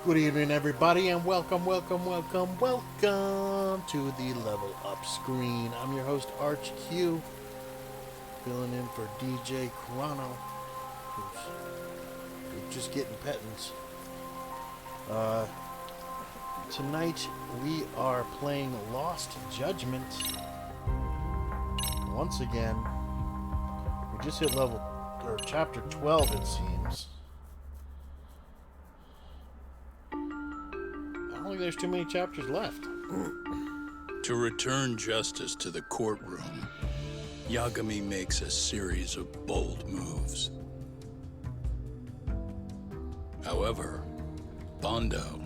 Good evening, everybody, and welcome to the Level Up Screen. I'm your host, Arch Q, filling in for DJ Chrono, who's just getting pettins. Tonight, we are playing Lost Judgment. Once again, we just hit chapter 12, it seems. I don't think there's too many chapters left. To return justice to the courtroom, Yagami makes a series of bold moves. However, Bondo,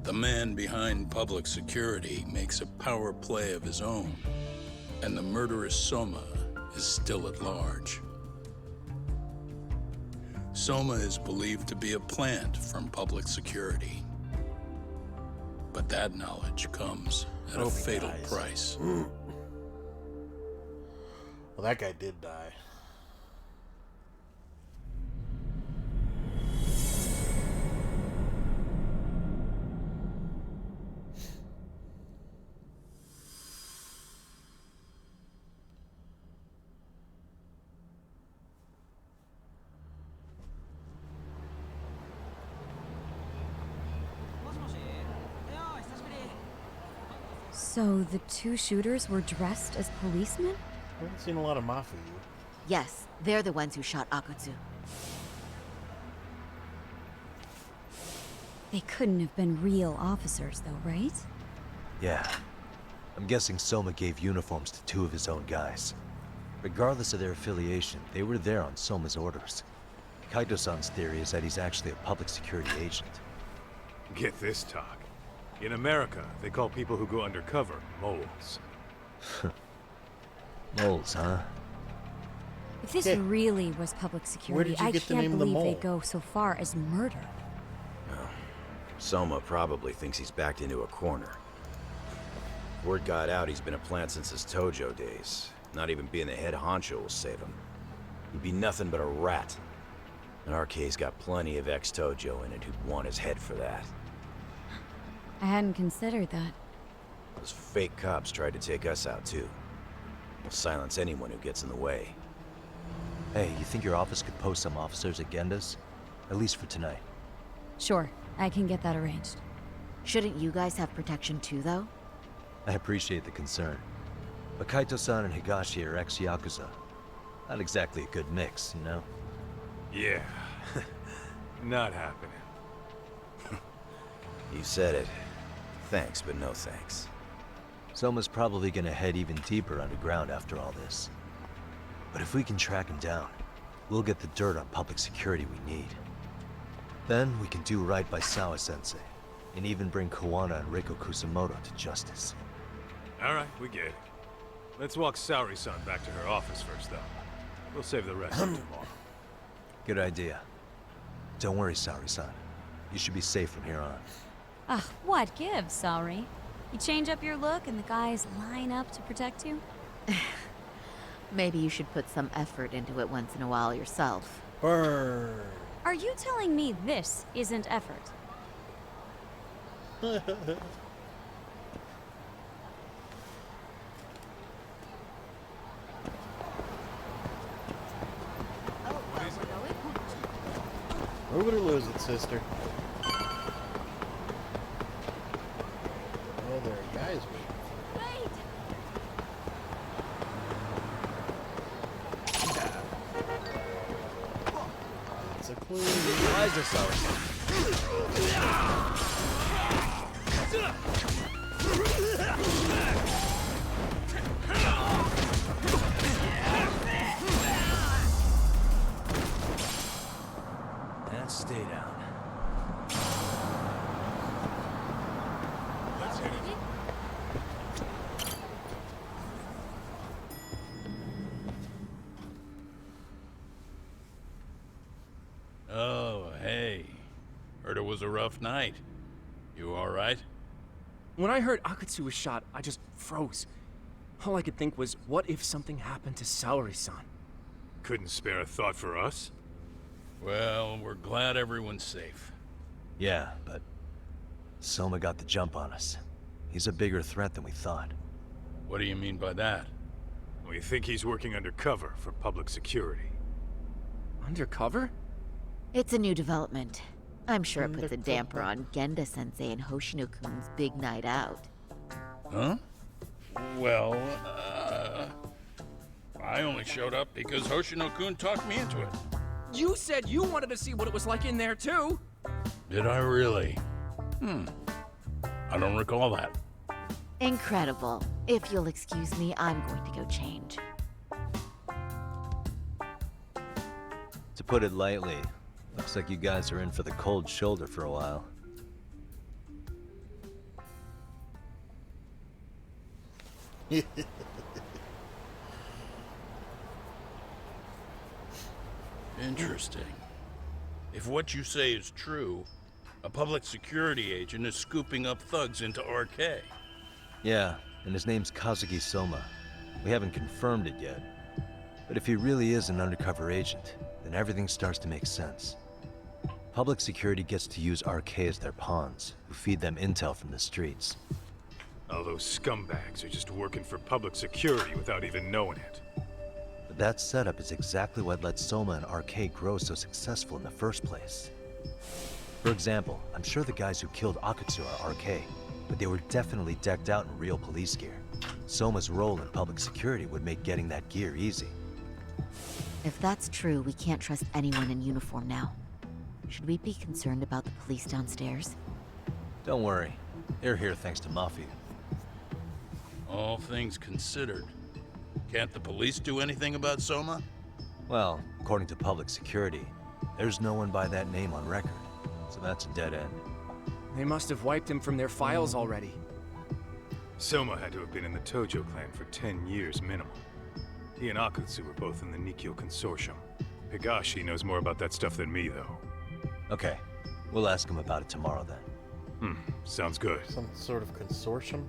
the man behind public security, makes a power play of his own, and the murderous Soma is still at large. Soma is believed to be a plant from public security. But that knowledge comes at a fatal price. Well, that guy did die. So the two shooters were dressed as policemen? I haven't seen a lot of Mafia. Yes, they're the ones who shot Akutsu. They couldn't have been real officers, though, right? Yeah. I'm guessing Soma gave uniforms to two of his own guys. Regardless of their affiliation, they were there on Soma's orders. Kaito-san's theory is that he's actually a public security agent. Get this talk. In America, they call people who go undercover moles. Moles, huh? If this Okay. really was public Where security, did you I get the can't name of the believe they mole? go so far as murder. Soma probably thinks he's backed into a corner. Word got out he's been a plant since his Tojo days. Not even being the head honcho will save him. He'd be nothing but a rat. And RK's got plenty of ex-Tojo in it who'd want his head for that. I hadn't considered that. Those fake cops tried to take us out too. We'll silence anyone who gets in the way. Hey, you think your office could post some officers at Genda's? At least for tonight. Sure, I can get that arranged. Shouldn't you guys have protection too, though? I appreciate the concern. But Kaito-san and Higashi are ex-Yakuza. Not exactly a good mix, you know? Yeah. Not happening. You said it. Thanks, but no thanks. Soma's probably gonna head even deeper underground after all this. But if we can track him down, we'll get the dirt on public security we need. Then we can do right by Sawa-sensei, and even bring Kawana and Reiko Kusamoto to justice. Alright, we get it. Let's walk Saori-san back to her office first, though. We'll save the rest for tomorrow. Good idea. Don't worry, Saori-san. You should be safe from here on. Ah, what gives, sorry? You change up your look and the guys line up to protect you? Maybe you should put some effort into it once in a while yourself. Burn. Are you telling me this isn't effort? Move it or lose it, sister. Oh, there are guys waiting. Wait! It's a clue. Why is this Saori-san? And stay down. Oh, hey. Heard it was a rough night. You all right? When I heard Akutsu was shot, I just froze. All I could think was, what if something happened to Saori-san? Couldn't spare a thought for us? Well, we're glad everyone's safe. Yeah, but Soma got the jump on us. He's a bigger threat than we thought. What do you mean by that? We think he's working undercover for public security. Undercover? It's a new development. I'm sure it puts a damper Undercover. on Genda-sensei and Hoshino-kun's big night out. Huh? Well, I only showed up because Hoshino-kun talked me into it. You said you wanted to see what it was like in there, too! Did I really? I don't recall that. Incredible. If you'll excuse me, I'm going to go change. To put it lightly, looks like you guys are in for the cold shoulder for a while. Interesting. If what you say is true, a public security agent is scooping up thugs into RK. Yeah, and his name's Kazuki Soma. We haven't confirmed it yet. But if he really is an undercover agent, then everything starts to make sense. Public security gets to use RK as their pawns, who feed them intel from the streets. All those scumbags are just working for public security without even knowing it. But that setup is exactly what let Soma and RK grow so successful in the first place. For example, I'm sure the guys who killed Akutsu are RK, but they were definitely decked out in real police gear. Soma's role in public security would make getting that gear easy. If that's true, we can't trust anyone in uniform now. Should we be concerned about the police downstairs? Don't worry, they're here thanks to Mafia. All things considered, can't the police do anything about Soma? Well, according to public security, there's no one by that name on record, so that's a dead end. They must have wiped him from their files already. Soma had to have been in the Tojo clan for 10 years minimum. He and Akutsu were both in the Nikyo Consortium. Higashi knows more about that stuff than me, though. Okay, we'll ask him about it tomorrow then. Sounds good. Some sort of consortium?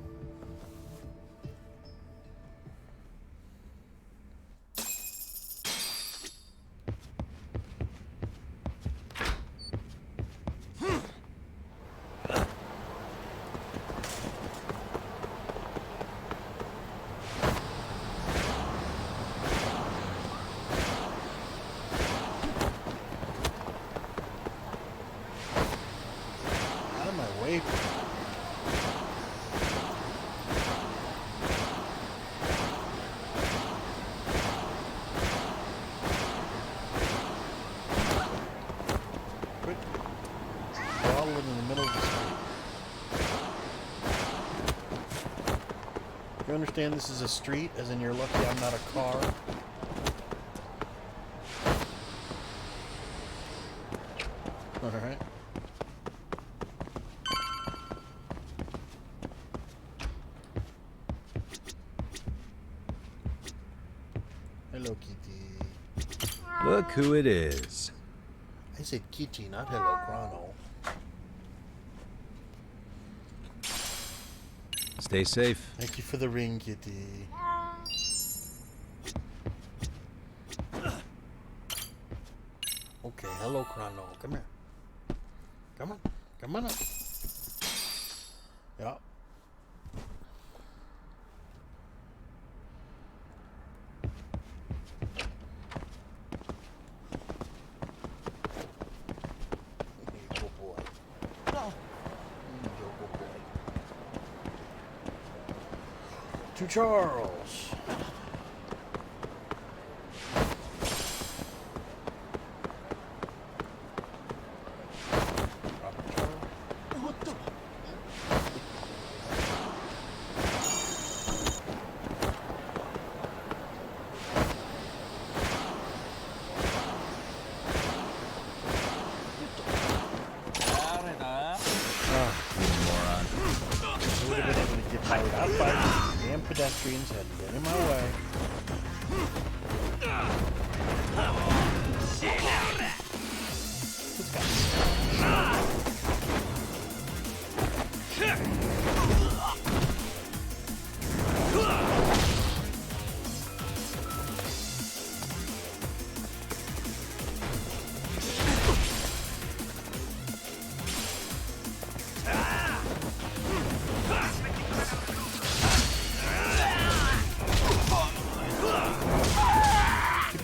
Out of my way. Quit dawdling in the middle of the street. You understand this is a street, as in you're lucky I'm not a car? Alright. Hello, Kitty. Look who it is. I said Kitty, not hello, Chrono. Stay safe. Thank you for the ring, Kitty. Okay, hello, Chrono. Come here. Come on. Come on up. Yeah. Good boy. No. Good boy. To Charles. I would have been able to get by without fighting. Damn pedestrians had been in my way. This guy.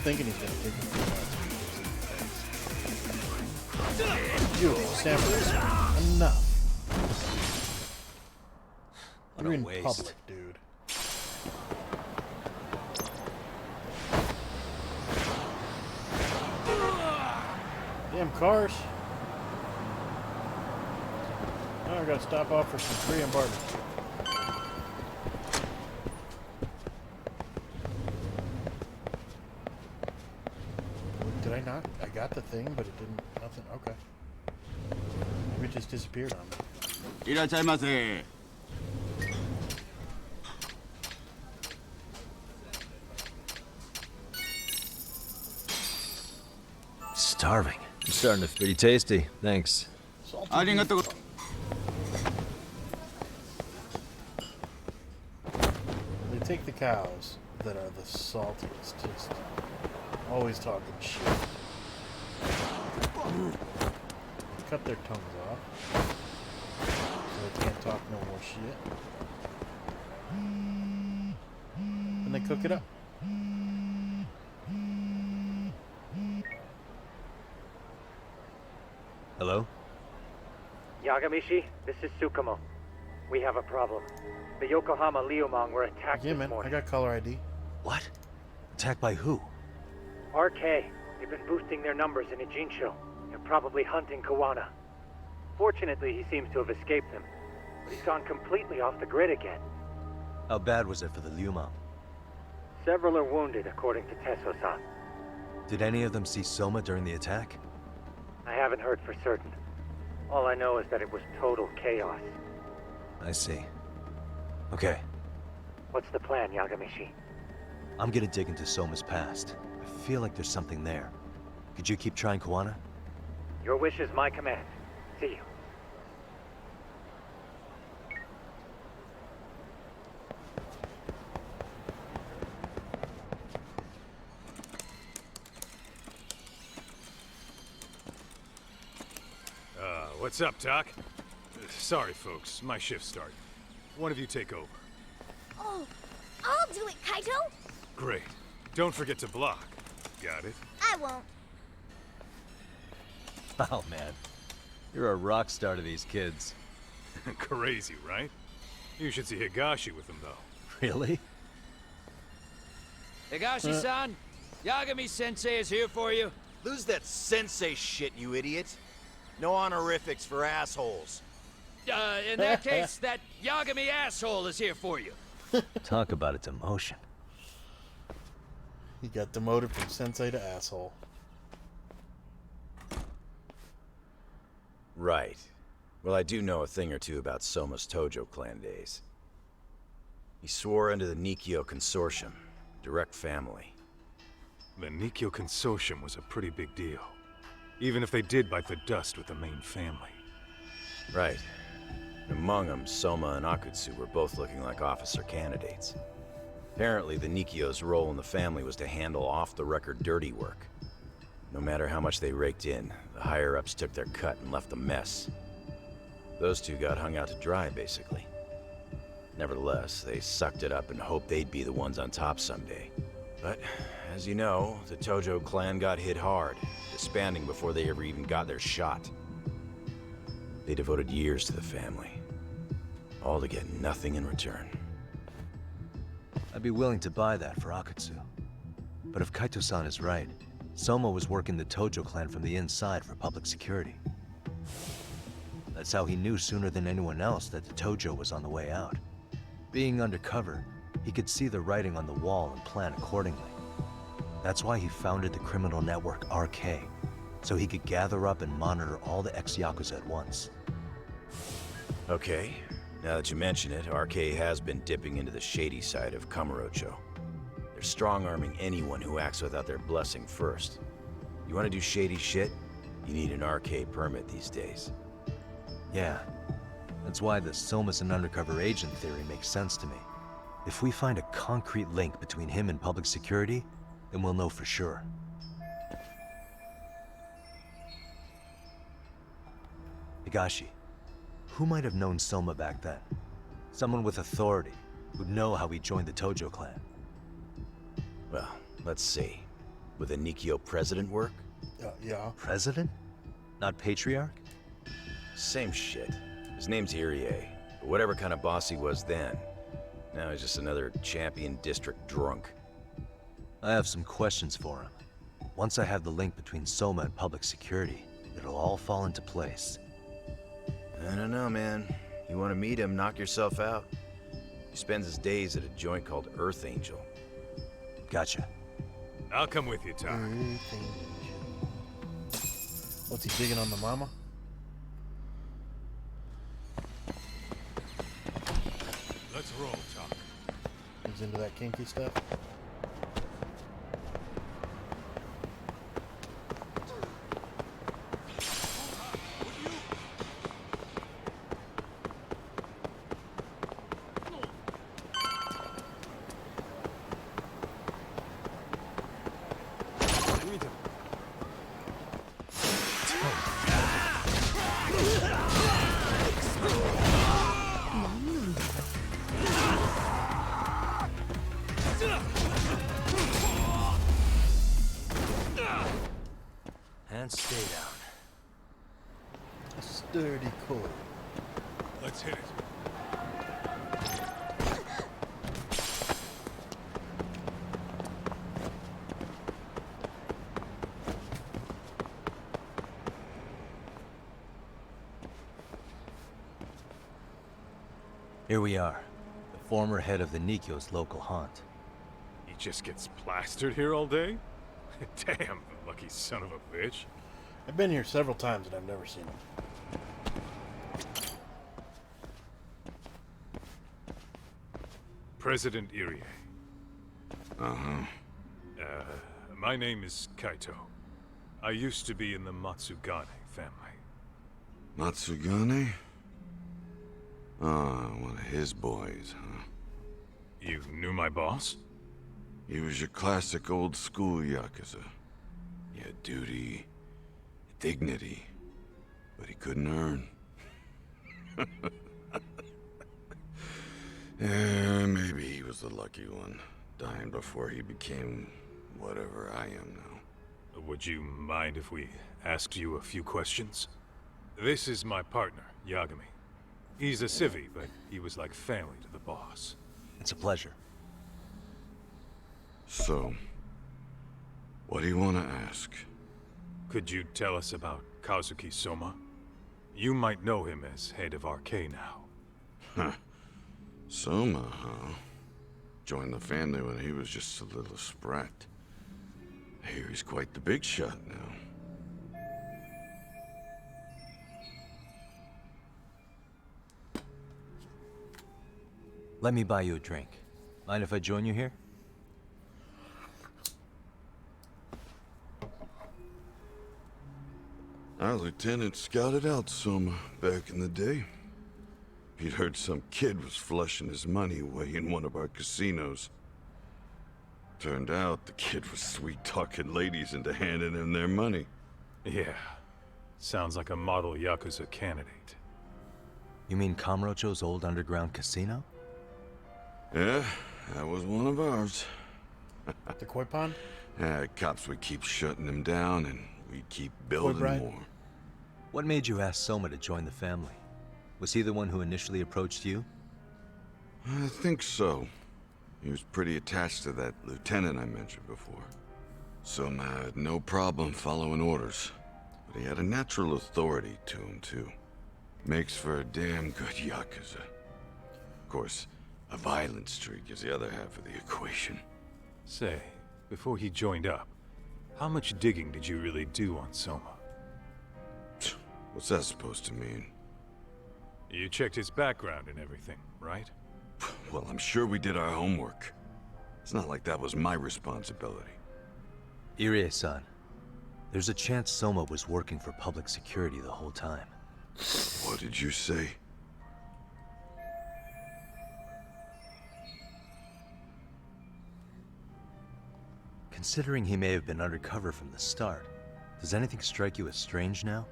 thinking he's gonna kick him too much. You, San Francisco. Enough. What You're a in waste. public, dude. Damn cars. Now I gotta stop off for some Korean barbecue. Did I not? I got the thing, but it didn't. Nothing. Okay. Maybe it just disappeared on me. いらっしゃいませ。 Starving. I'm starting to feel pretty tasty. Thanks. Salty ありがとう。 They take the cows that are the saltiest, just always talking shit. Cut their tongues off so they can't talk no more shit. And they cook it up. Hello? Yagamishi, this is Tsukumo. We have a problem. The Yokohama Liumang were attacked Yeah, this man, I morning. got caller ID. What? Attacked by who? RK. They've been boosting their numbers in Ejinsho. They're probably hunting Kawana. Fortunately, he seems to have escaped them. But he's gone completely off the grid again. How bad was it for the Liumang? Several are wounded, according to Tesso-san. Did any of them see Soma during the attack? I haven't heard for certain. All I know is that it was total chaos. I see. Okay, What's the plan, Yagamishi? I'm gonna dig into Soma's past. I feel like there's something there. Could you keep trying Kawana? Your wish is my command. See you. What's up, Doc? Sorry, folks. My shift started. One of you take over. Oh, I'll do it, Kaito. Great. Don't forget to block. Got it? I won't. Oh man, you're a rock star to these kids. Crazy, right? You should see Higashi with them, though. Really? Higashi-san, Yagami-sensei is here for you. Lose that sensei shit, you idiot. No honorifics for assholes. In that case, that Yagami asshole is here for you. Talk about a demotion. He got demoted from sensei to asshole. Right. Well, I do know a thing or two about Soma's Tojo clan days. He swore into the Nikkyo Consortium. Direct family. The Nikkyo Consortium was a pretty big deal. Even if they did bite the dust with the main family. Right. Among them, Soma and Akutsu were both looking like officer candidates. Apparently, the Nikkyo's role in the family was to handle off-the-record dirty work. No matter how much they raked in, the higher-ups took their cut and left a mess. Those two got hung out to dry, basically. Nevertheless, they sucked it up and hoped they'd be the ones on top someday. But, as you know, the Tojo clan got hit hard, disbanding before they ever even got their shot. They devoted years to the family, all to get nothing in return. I'd be willing to buy that for Akutsu. But if Kaito-san is right, Soma was working the Tojo clan from the inside for public security. That's how he knew sooner than anyone else that the Tojo was on the way out. Being undercover, he could see the writing on the wall and plan accordingly. That's why he founded the criminal network RK, so he could gather up and monitor all the ex-Yakuza at once. Okay, now that you mention it, RK has been dipping into the shady side of Kamurocho. They're strong-arming anyone who acts without their blessing first. You want to do shady shit? You need an RK permit these days. Yeah, that's why the Soma's an undercover agent theory makes sense to me. If we find a concrete link between him and public security, then we'll know for sure. Higashi, who might have known Soma back then? Someone with authority, who'd know how he joined the Tojo clan. Well, let's see. Would the Nikio president work? Yeah. President? Not patriarch? Same shit. His name's Irie. But whatever kind of boss he was then, now he's just another champion district drunk. I have some questions for him. Once I have the link between Soma and public security, it'll all fall into place. I don't know, man. You want to meet him, knock yourself out. He spends his days at a joint called Earth Angel. Gotcha. I'll come with you, Tom. What's he digging on the mama? Let's roll, Tom. He's into that kinky stuff. And stay down. A sturdy core. Let's hit it. Here we are, the former head of the Nikio's local haunt. He just gets plastered here all day? Damn, lucky son of a bitch. I've been here several times and I've never seen him. President Irie. My name is Kaito. I used to be in the Matsugane family. Matsugane? Ah, one of his boys, huh? You knew my boss? He was your classic old school Yakuza. He had duty, dignity, but he couldn't earn. Yeah, maybe he was the lucky one, dying before he became whatever I am now. Would you mind if we asked you a few questions? This is my partner, Yagami. He's a civvy, but he was like family to the boss. It's a pleasure. So, what do you want to ask? Could you tell us about Kazuki Soma? You might know him as head of RK now. Huh. Soma, huh? Joined the family when he was just a little sprat. I hear he's quite the big shot now. Let me buy you a drink. Mind if I join you here? Our lieutenant scouted out Soma back in the day. He'd heard some kid was flushing his money away in one of our casinos. Turned out the kid was sweet-talking ladies into handing him their money. Yeah. Sounds like a model Yakuza candidate. You mean Kamurocho's old underground casino? Yeah, that was one of ours. The koi pond? Yeah, cops would keep shutting them down, and we'd keep building more. What made you ask Soma to join the family? Was he the one who initially approached you? I think so. He was pretty attached to that lieutenant I mentioned before. Soma had no problem following orders, but he had a natural authority to him, too. Makes for a damn good Yakuza. Of course, a violent streak is the other half of the equation. Say, before he joined up, how much digging did you really do on Soma? What's that supposed to mean? You checked his background and everything, right? Well, I'm sure we did our homework. It's not like that was my responsibility. Irie-san, there's a chance Soma was working for public security the whole time. What did you say? Considering he may have been undercover from the start, does anything strike you as strange now?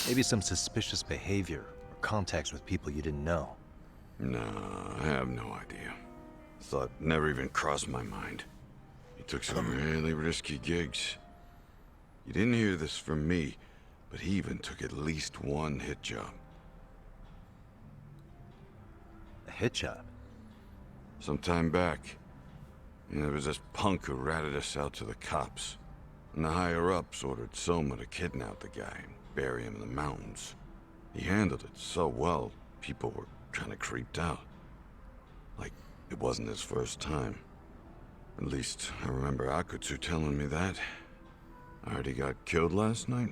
Maybe some suspicious behavior or contacts with people you didn't know? No, I have no idea. Thought never even crossed my mind. He took some really risky gigs. You didn't hear this from me, but he even took at least one hit job. A hit job? Some time back, there was this punk who ratted us out to the cops. And the higher-ups ordered Soma to kidnap the guy and bury him in the mountains. He handled it so well, people were kind of creeped out. Like, it wasn't his first time. At least, I remember Akutsu telling me that. I heard he got killed last night.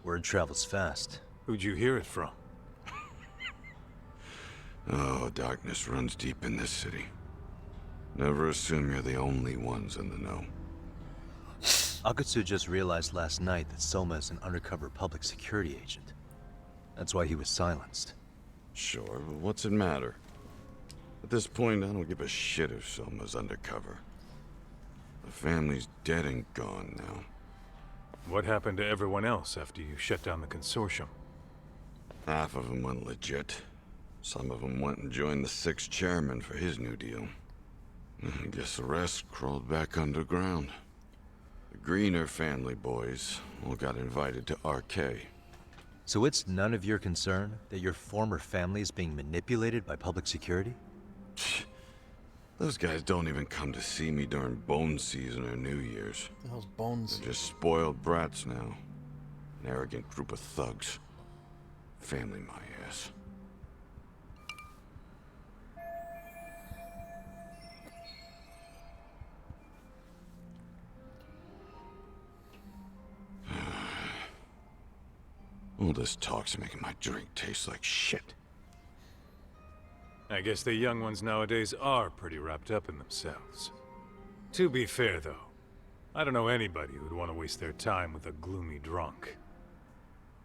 Word travels fast. Who'd you hear it from? Oh, darkness runs deep in this city. Never assume you're the only ones in the know. Akutsu just realized last night that Soma is an undercover public security agent. That's why he was silenced. Sure, but what's it matter? At this point, I don't give a shit if Soma's undercover. The family's dead and gone now. What happened to everyone else after you shut down the consortium? Half of them went legit. Some of them went and joined the 6th chairman for his new deal. I guess the rest crawled back underground. The Greener family boys all got invited to RK. So it's none of your concern that your former family is being manipulated by public security? Those guys don't even come to see me during Bone season or New Year's. The hell's Bone season? They're just spoiled brats now. An arrogant group of thugs. Family my ass. All this talk's making my drink taste like shit. I guess the young ones nowadays are pretty wrapped up in themselves. To be fair, though, I don't know anybody who'd want to waste their time with a gloomy drunk.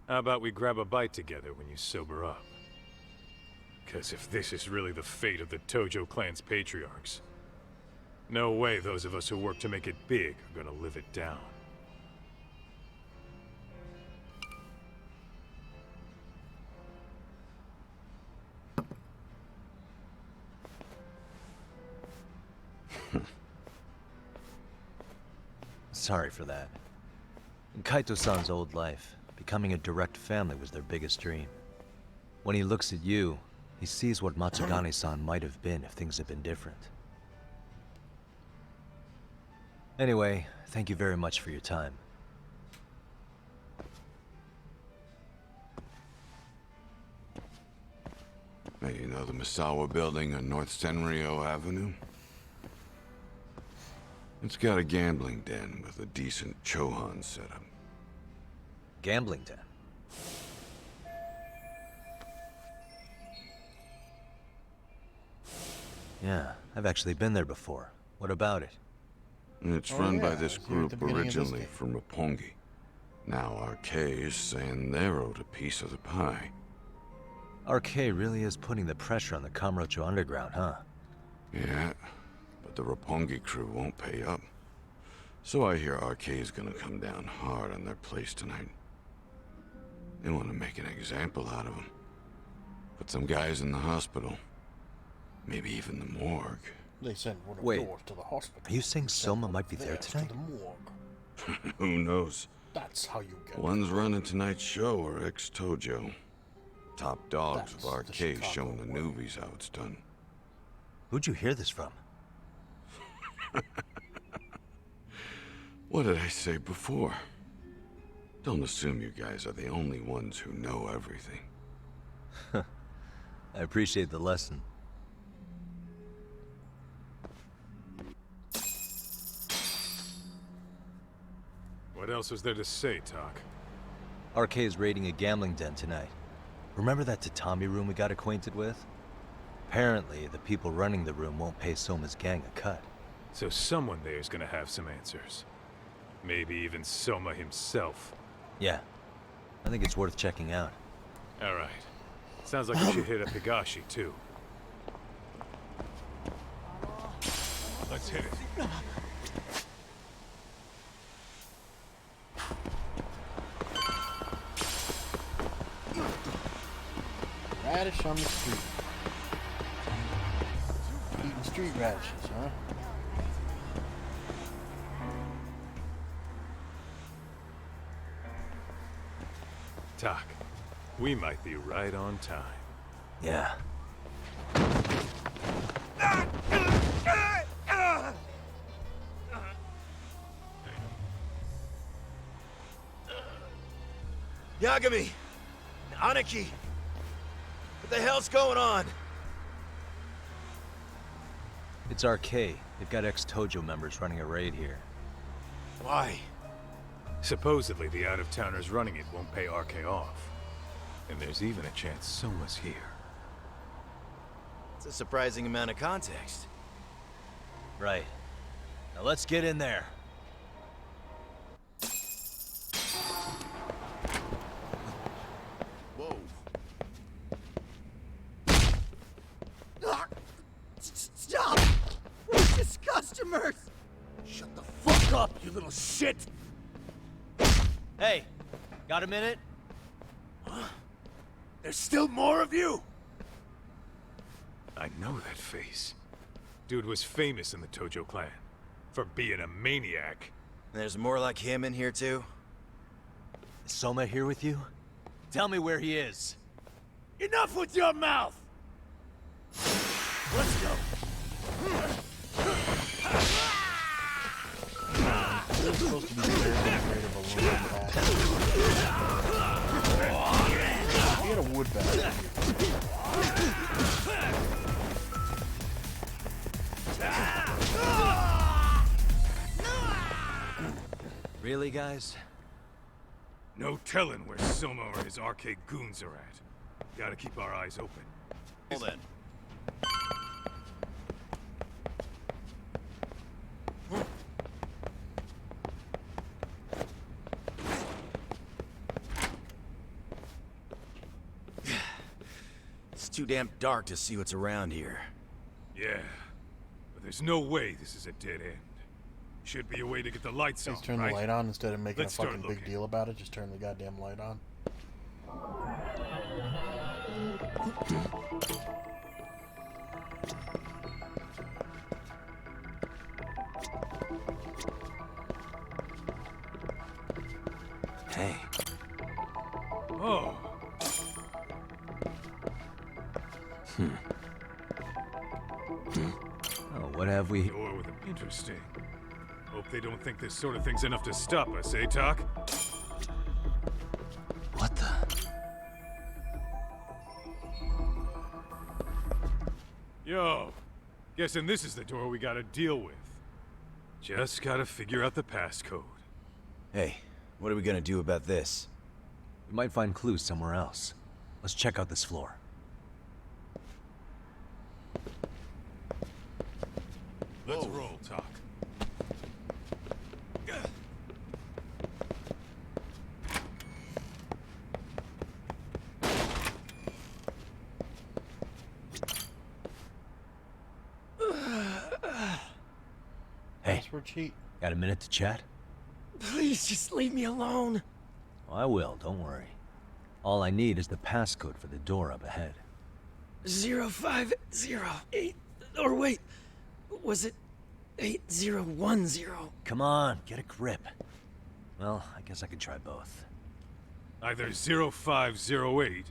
How about we grab a bite together when you sober up? Because if this is really the fate of the Tojo clan's patriarchs, no way those of us who work to make it big are gonna live it down. Sorry for that. In Kaito-san's old life, becoming a direct family was their biggest dream. When he looks at you, he sees what Matsugane-san might have been if things had been different. Anyway, thank you very much for your time. Hey, you know the Misawa building on North Senryo Avenue? It's got a gambling den with a decent Chohan setup. Gambling den? Yeah, I've actually been there before. What about it? It's run by this group originally from Roppongi. Now RK is saying they're owed a piece of the pie. RK really is putting the pressure on the Kamurocho Underground, huh? Yeah, but the Roppongi crew won't pay up. So I hear RK is gonna come down hard on their place tonight. They want to make an example out of them. Put some guys in the hospital. Maybe even the morgue. They sent one of Wait, yours to the hospital. Are you saying Soma might be there tonight? To the morgue. Who knows? That's how you get Ones running tonight's show are ex-Tojo. Top dogs That's of the RK Chicago showing the way. newbies how it's done. Who'd you hear this from? What did I say before? Don't assume you guys are the only ones who know everything. I appreciate the lesson. What else was there to say, Talk? RK is raiding a gambling den tonight. Remember that tatami room we got acquainted with? Apparently, the people running the room won't pay Soma's gang a cut. So someone there is gonna have some answers. Maybe even Soma himself. Yeah. I think it's worth checking out. Alright. Sounds like we should hit up Higashi, too. Let's hit it. Radish on the street. Eating street radishes, huh? Tak, we might be right on time. Yeah. Yagami! Aniki! What the hell's going on? It's RK. They've got ex-Tojo members running a raid here. Why? Supposedly the out-of-towners running it won't pay RK off. And there's even a chance Soma's here. It's a surprising amount of context. Right. Now let's get in there. Whoa. Stop! Precious customers! Shut the fuck up, you little shit! Hey, got a minute? There's still more of you? I know that face. Dude was famous in the Tojo clan. For being a maniac. There's more like him in here too? Is Soma here with you? Tell me where he is. Enough with your mouth! Let's go. They're supposed to be very afraid of a little bat. Get a wood bat. Really, guys? No telling where Soma or his arcade goons are at. Gotta keep our eyes open. Well then. It's too damn dark to see what's around here. Yeah, but there's no way this is a dead end. Should be a way to get the lights on, Just turn right? the light on instead of making Let's a fucking start big looking. deal about it. Just turn the goddamn light on. Hey. Oh, Oh, what have we... door with them. Interesting. Hope they don't think this sort of thing's enough to stop us, eh, Tak? What the... Yo, guessing this is the door we gotta deal with. Just gotta figure out the passcode. Hey, what are we gonna do about this? We might find clues somewhere else. Let's check out this floor. Let's roll, Tak. Hey, Password cheat. got a minute to chat? Please just leave me alone. Oh, I will, don't worry. All I need is the passcode for the door up ahead. 0508. Or wait, was it 8010? Come on, get a grip. Well, I guess I could try both. Either 0508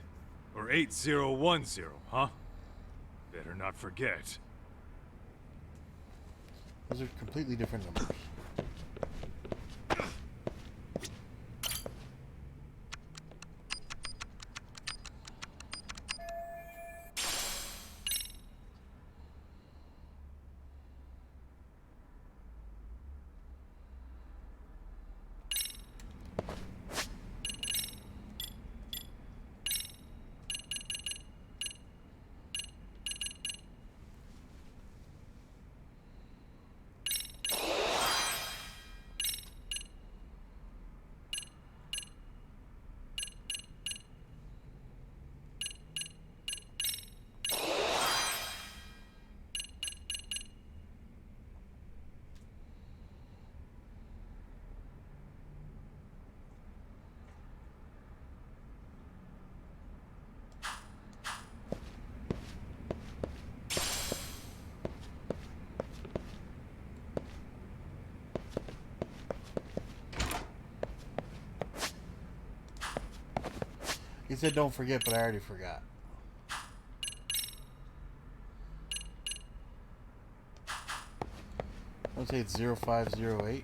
or 8010, huh? Better not forget. Those are completely different numbers. He said don't forget, but I already forgot. I would say it's 0508.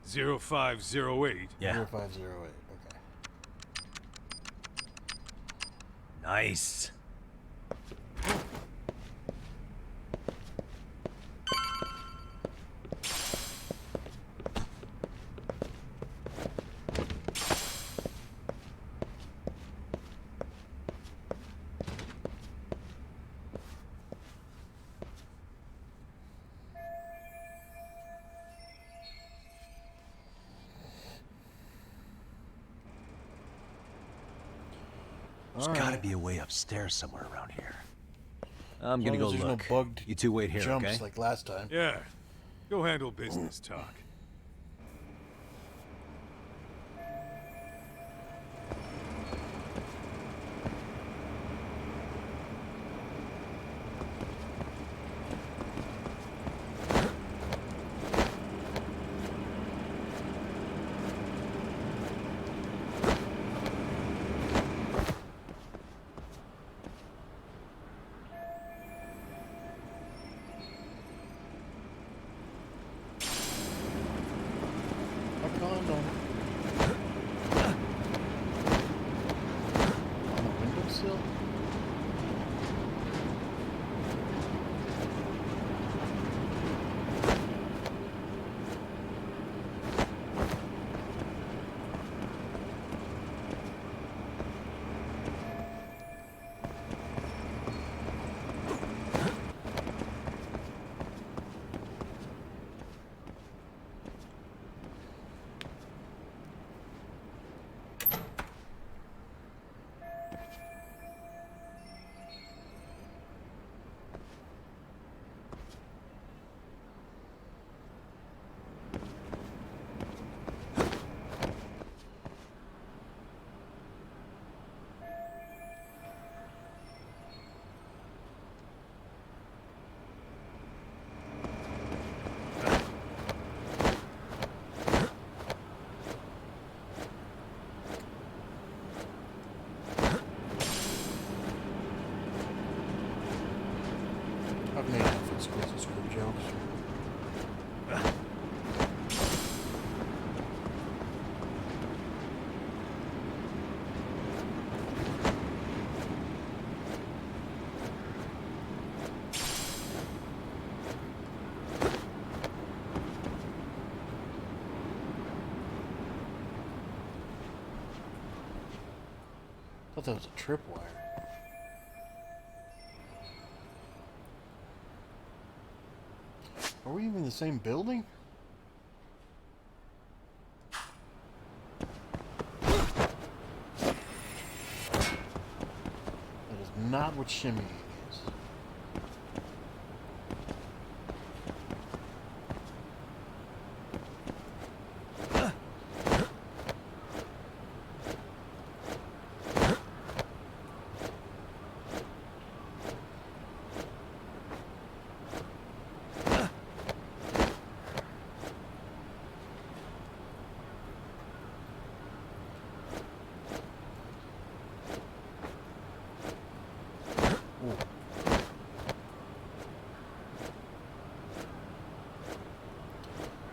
Zero 0508. Yeah. 0508. Okay. Nice. There's gotta be a way upstairs somewhere around here. I'm gonna go As long as look. there's no bugged You two wait here, jumps okay? like last time. Yeah. Go handle business, Talk. I've made enough explicit screw jokes. I thought that was a tripwire. Are we even in the same building? That is not what shimmying is.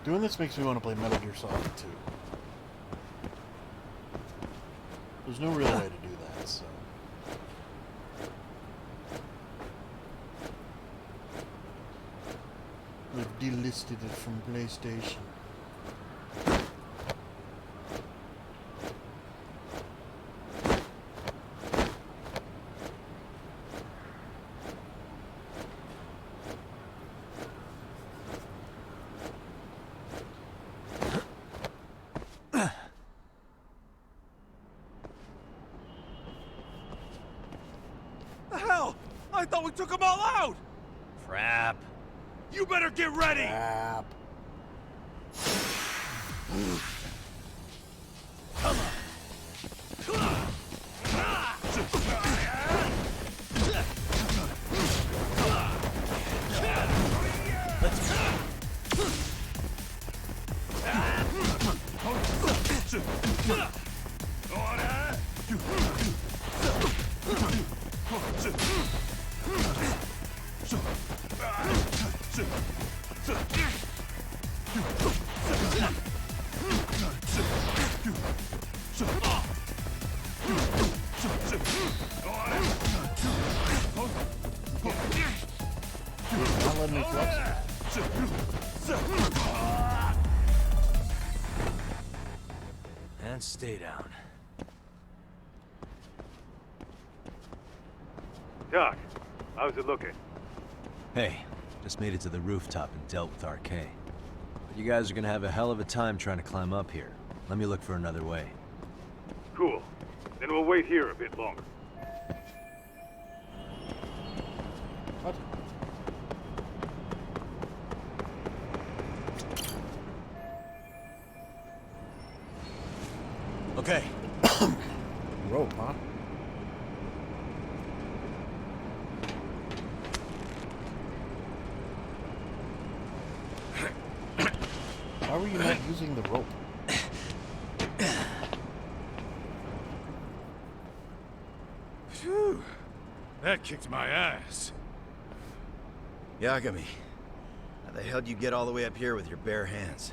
Doing this makes me want to play Metal Gear Solid 2. There's no real way to do that, so... They've delisted it from PlayStation. I thought we took them all out! Crap. You better get ready! Crap. Not letting me flex. And stay down. Doc, how's it looking? Hey, just made it to the rooftop and dealt with RK. But you guys are gonna have a hell of a time trying to climb up here. Let me look for another way. Cool. Then we'll wait here a bit longer. What? Okay. Rope, huh? Why were you not using the rope? Phew. That kicked my ass. Yagami, how the hell do you get all the way up here with your bare hands?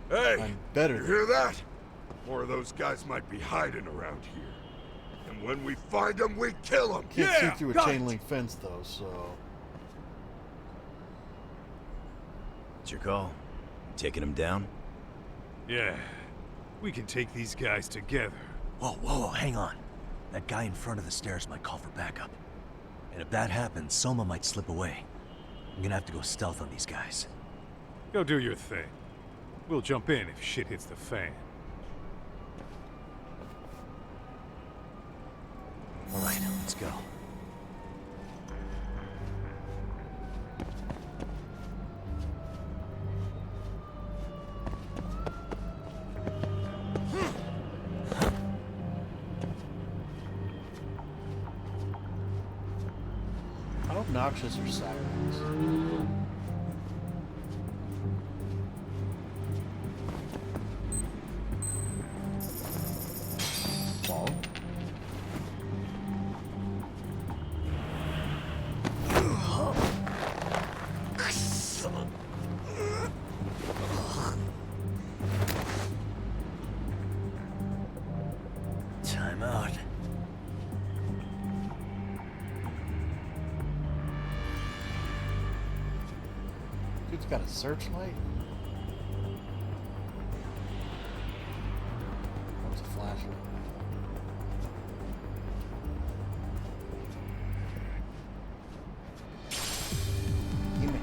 Hey, I'm better. you hear that? More of those guys might be hiding around here. And when we find them, we kill them. Can't see through a got chain it. link fence though, so It's your call. Taking them down? Yeah. We can take these guys together. Whoa, hang on. That guy in front of the stairs might call for backup. And if that happens, Soma might slip away. I'm gonna have to go stealth on these guys. Go do your thing. We'll jump in if shit hits the fan. All right, let's go. how obnoxious are sirens? Ball. Time out. Dude's got a searchlight. That was a flasher. Gimme.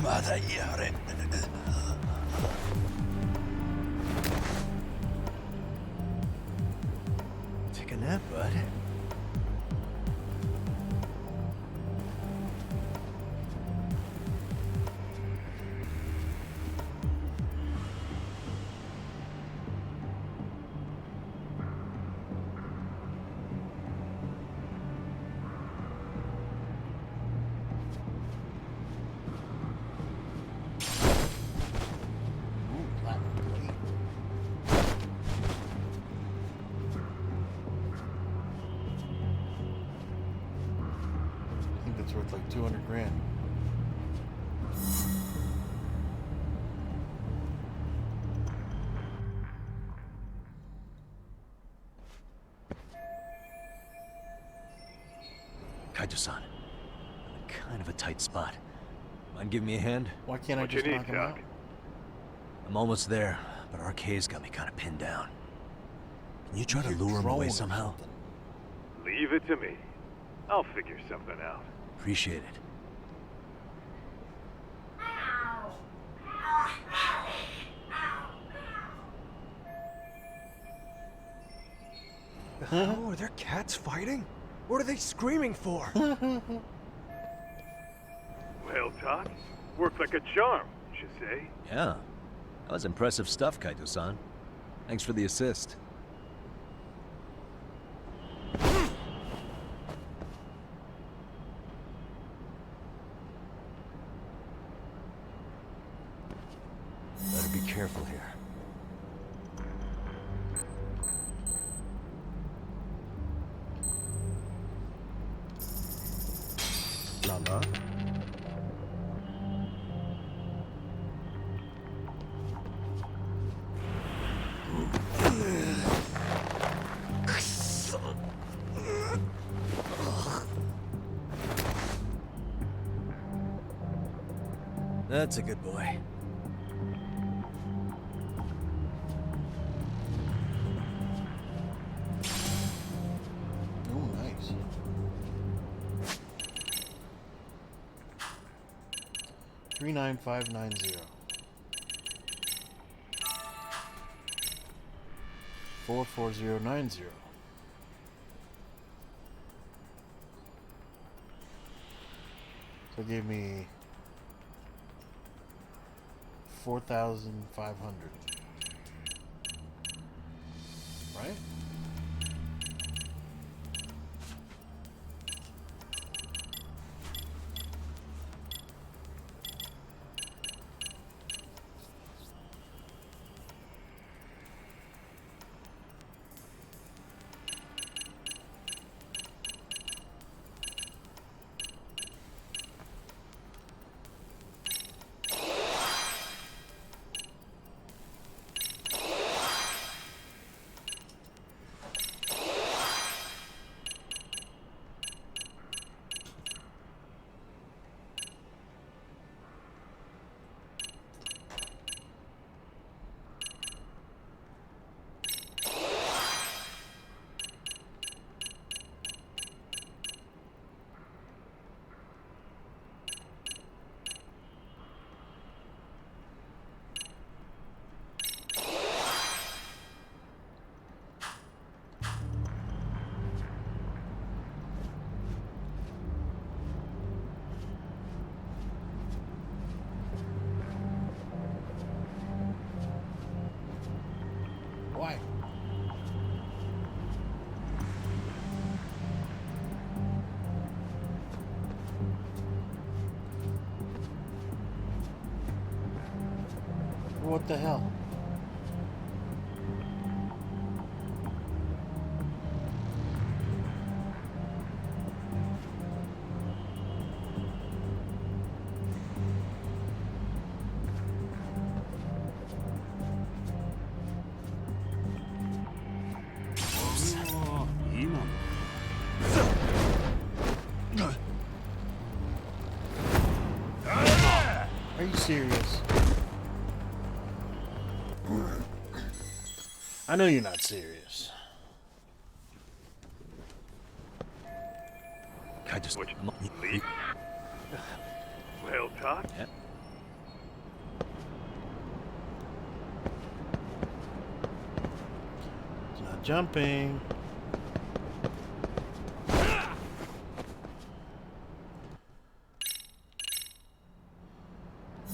Mother Yare. Take a nap, bud. Ooh, platinum plate. I think that's worth like 200 grand. Kaito-san, I'm in kind of a tight spot. Mind giving me a hand? Why can't I What you just need, knock him out? Doc? I'm almost there, but RK's got me kind of pinned down. Can you try to You're lure him drone away or somehow? something. Leave it to me. I'll figure something out. Appreciate it. The hell? Are there cats fighting? What are they screaming for? Well, Doc, worked like a charm, you say? Yeah. That was impressive stuff, Kaito-san. Thanks for the assist. careful here. Lala. That's a good boy. Oh, nice. $39590. 44090. So it gave me 4,500. Right? Why? What the hell? Are you serious? I know you're not serious. I just leave. Well, Todd. Yep. It's not jumping.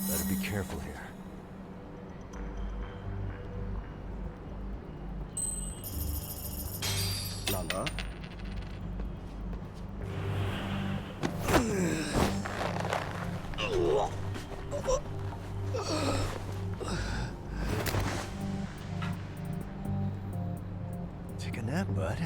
Better be careful here. Lala. Take a nap, bud.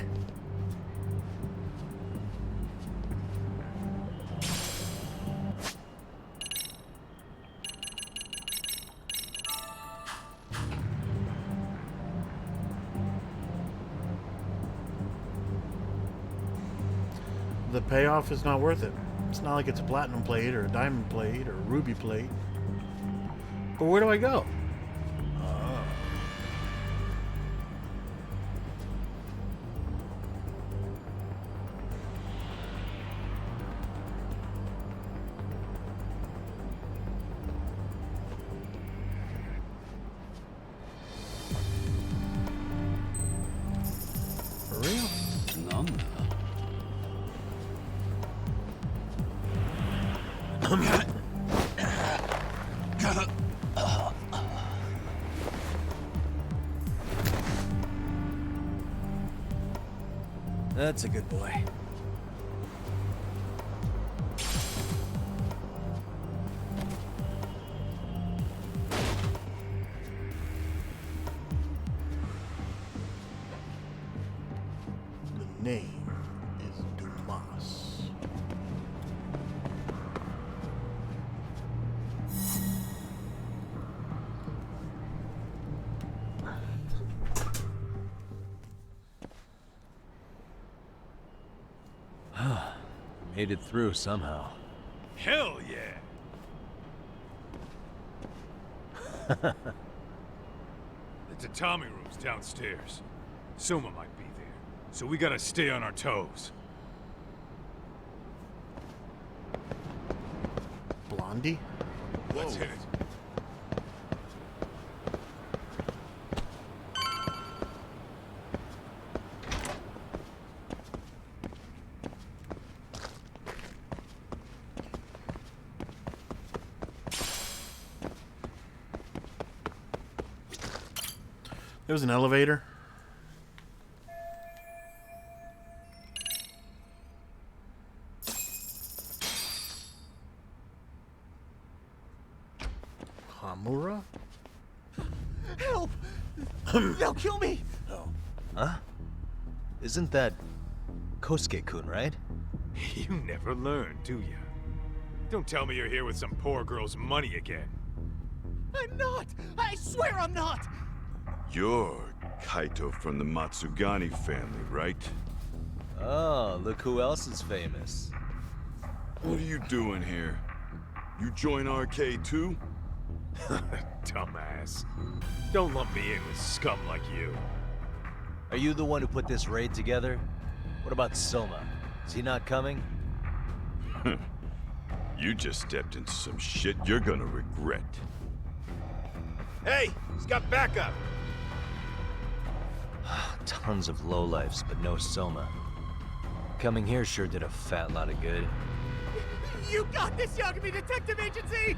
The payoff is not worth it. It's not like it's a platinum plate or a diamond plate or a ruby plate. But where do I go? For real? That's a good boy. name is Dumas. Made it through somehow. Hell yeah! The tatami room's downstairs. Soma might be there, so we gotta stay on our toes. Blondie? Let's hit it. There was an elevator. Hamura? Help! They'll kill me! Huh? Isn't that Kosuke-kun, right? You never learn, do you? Don't tell me you're here with some poor girl's money again. I'm not! I swear I'm not! You're Kaito from the Matsugani family, right? Oh, look who else is famous. What are you doing here? You join RK too? Dumbass. Don't lump me in with scum like you. Are you the one who put this raid together? What about Soma? Is he not coming? You just stepped into some shit you're gonna regret. Hey, he's got backup. Tons of lowlifes, but no Soma. Coming here sure did a fat lot of good. You got this, Yagami Detective Agency!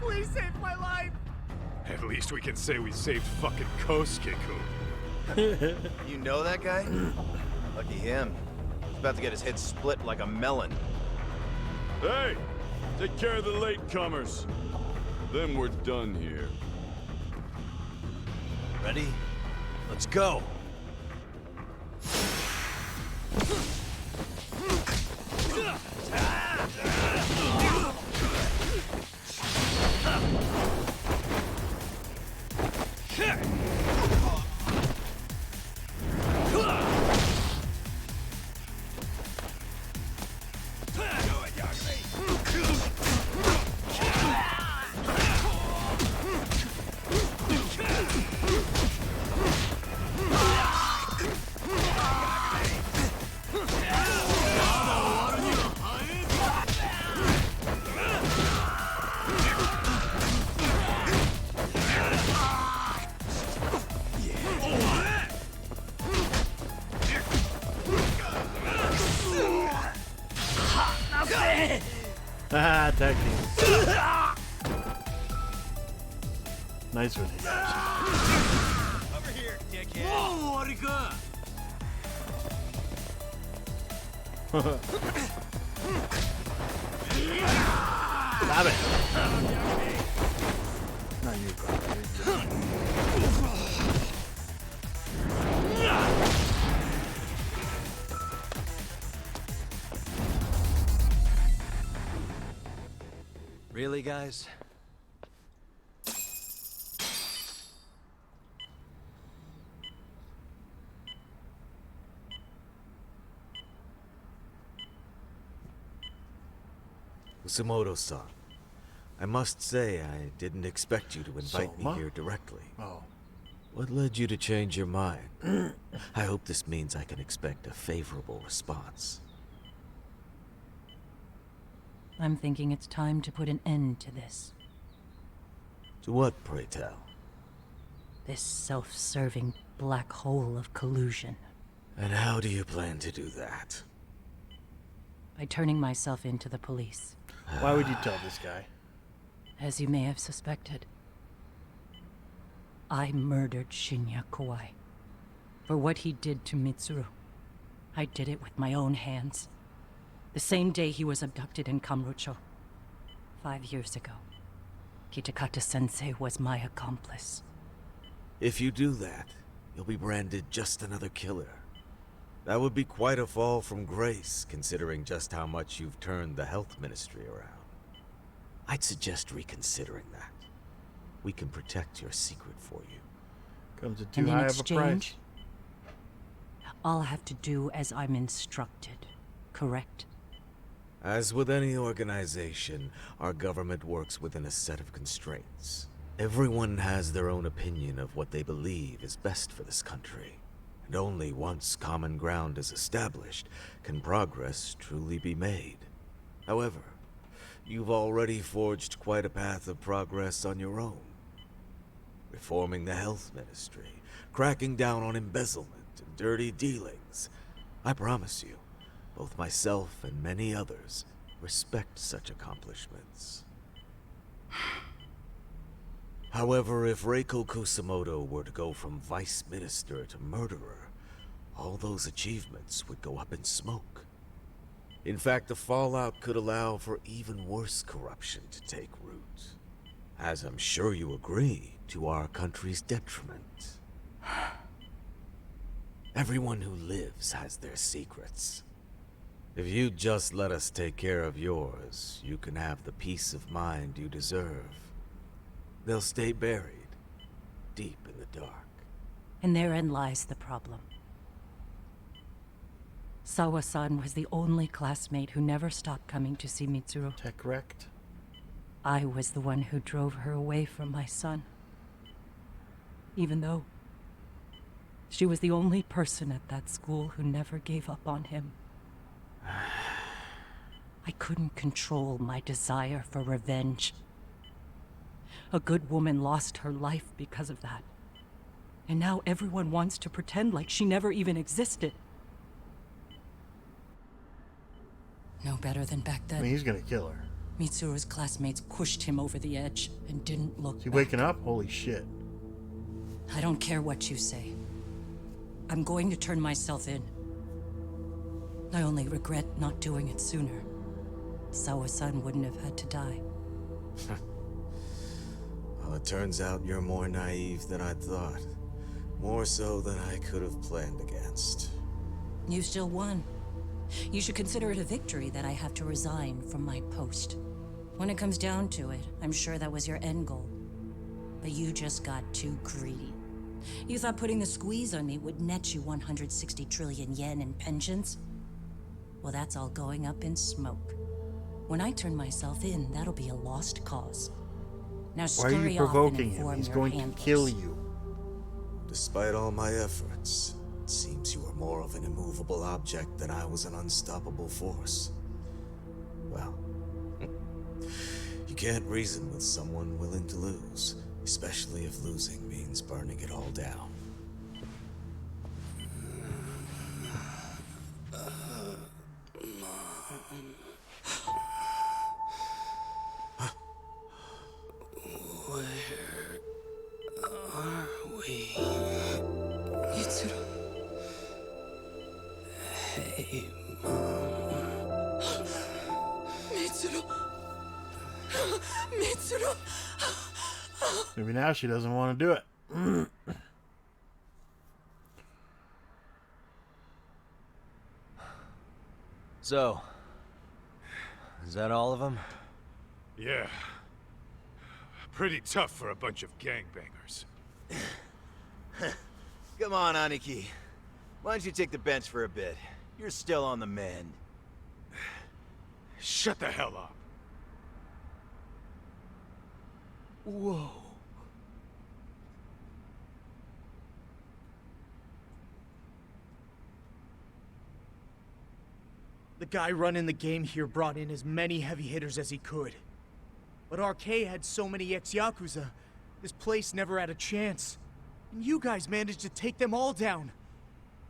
Please save my life! At least we can say we saved fucking Kosuke-kun. You know that guy? Lucky him. He's about to get his head split like a melon. Hey! Take care of the latecomers. Then we're done here. Ready? Let's go! Haha, tag team. Nice one, you guys. Over here, dickhead. Whoa, Arika! Stop it. Not you, Carter. Really, guys? Usamoto-san, I must say I didn't expect you to invite me Soma? here directly. Oh. What led you to change your mind? I hope this means I can expect a favorable response. I'm thinking it's time to put an end to this. To what, pray tell? This self-serving black hole of collusion. And how do you plan to do that? By turning myself into the police. Why would you tell this guy? As you may have suspected, I murdered Shinya Kawai. For what he did to Mitsuru. I did it with my own hands. The same day he was abducted in Kamurocho. 5 years ago. Kitakata-sensei was my accomplice. If you do that, you'll be branded just another killer. That would be quite a fall from grace, considering just how much you've turned the health ministry around. I'd suggest reconsidering that. We can protect your secret for you. Comes at too And in high of a exchange, price. I'll have to do as I'm instructed, correct? As with any organization, our government works within a set of constraints. Everyone has their own opinion of what they believe is best for this country. And only once common ground is established can progress truly be made. However, you've already forged quite a path of progress on your own. Reforming the health ministry, cracking down on embezzlement and dirty dealings. I promise you, both myself and many others respect such accomplishments. However, if Reiko Kusamoto were to go from vice minister to murderer, all those achievements would go up in smoke. In fact, the fallout could allow for even worse corruption to take root. As I'm sure you agree, to our country's detriment. Everyone who lives has their secrets. If you'd just let us take care of yours, you can have the peace of mind you deserve. They'll stay buried, deep in the dark. And therein lies the problem. Sawa-san was the only classmate who never stopped coming to see Mitsuru. Correct. I was the one who drove her away from my son. Even though she was the only person at that school who never gave up on him. I couldn't control my desire for revenge. A good woman lost her life because of that. And now everyone wants to pretend like she never even existed. No better than back then. I mean, he's gonna kill her. Mitsuru's classmates pushed him over the edge and didn't look Is he back. waking up? Holy shit. I don't care what you say. I'm going to turn myself in. I only regret not doing it sooner. Sawa-san wouldn't have had to die. Well, it turns out you're more naive than I thought. More so than I could have planned against. You still won. You should consider it a victory that I have to resign from my post. When it comes down to it, I'm sure that was your end goal. But you just got too greedy. You thought putting the squeeze on me would net you 160 trillion yen in pensions? Well, that's all going up in smoke. When I turn myself in, that'll be a lost cause. Now Why are scurry you off and provoking him? inform He's your going to handlers. kill you. Despite all my efforts, it seems you are more of an immovable object than I was an unstoppable force. Well, you can't reason with someone willing to lose, especially if losing means burning it all down. Where are we? Mitsuru. Hey, Mom. Mitsuru. Mitsuru. Maybe now she doesn't want to do it. So, is that all of them? Yeah. Pretty tough for a bunch of gangbangers. Come on, Aniki. Why don't you take the bench for a bit? You're still on the mend. Shut the hell up. Whoa. The guy running the game here brought in as many heavy hitters as he could. But RK had so many ex-Yakuza, this place never had a chance. And you guys managed to take them all down.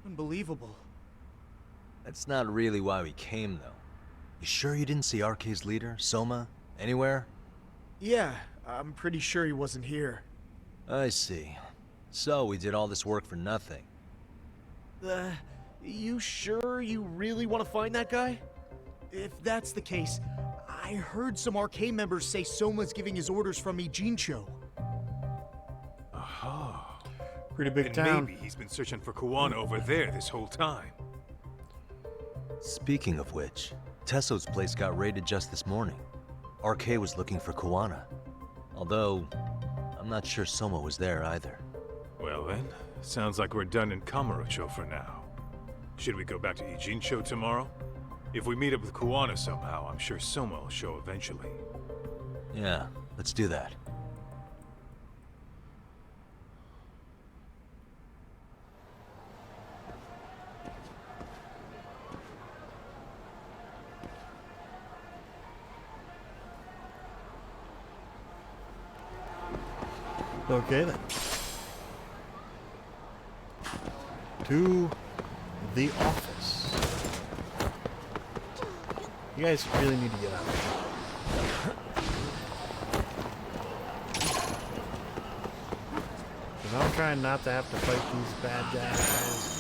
Unbelievable. That's not really why we came, though. You sure you didn't see RK's leader, Soma, anywhere? Yeah, I'm pretty sure he wasn't here. I see. So we did all this work for nothing. You sure you really want to find that guy? If that's the case, I heard some RK members say Soma's giving his orders from Ijincho. Aha. Pretty big And town. maybe he's been searching for Kuwana over there this whole time. Speaking of which, Tesso's place got raided just this morning. RK was looking for Kuwana. Although, I'm not sure Soma was there either. Well then, sounds like we're done in Kamurocho for now. Should we go back to Ijincho tomorrow? If we meet up with Kuwana somehow, I'm sure Soma will show eventually. Yeah, let's do that. Okay then. To the office. You guys really need to get out. Because I'm trying not to have to fight these bad guys.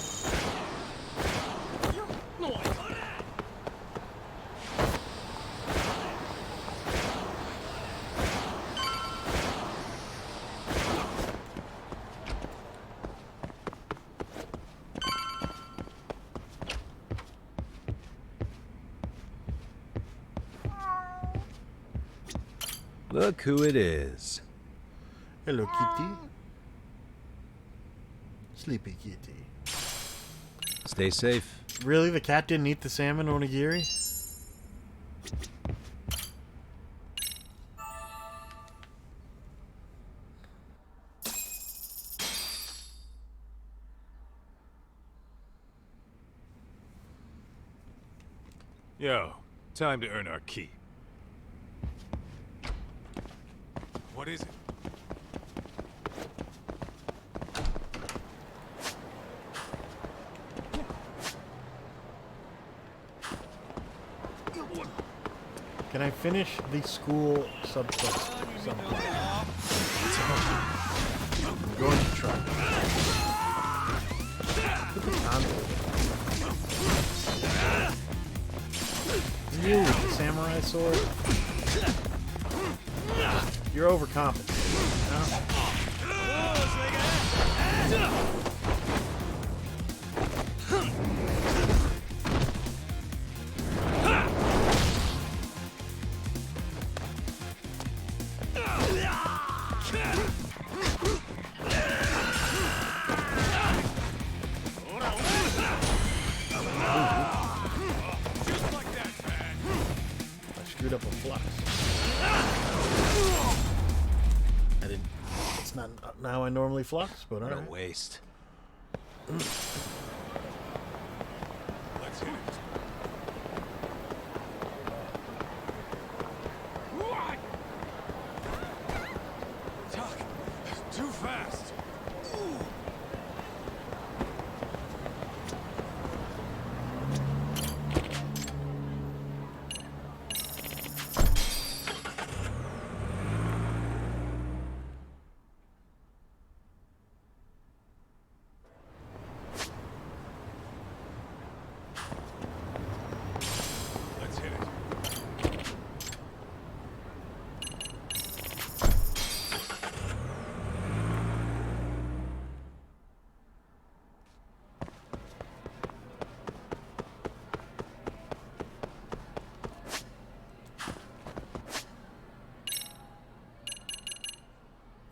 Look who it is. Hello, kitty. Sleepy kitty. Stay safe. Really? The cat didn't eat the salmon, Onigiri? Yo, time to earn our keep. What is it? Can I finish the school subquest sometime? I'm going to try. Put the convoy. You with the samurai sword. You're overcompensating, huh? I screwed up a flux. I didn't. It's not how I normally flux, but What a alright. waste. Let's hit it. Tuck, too fast. Let's hit it.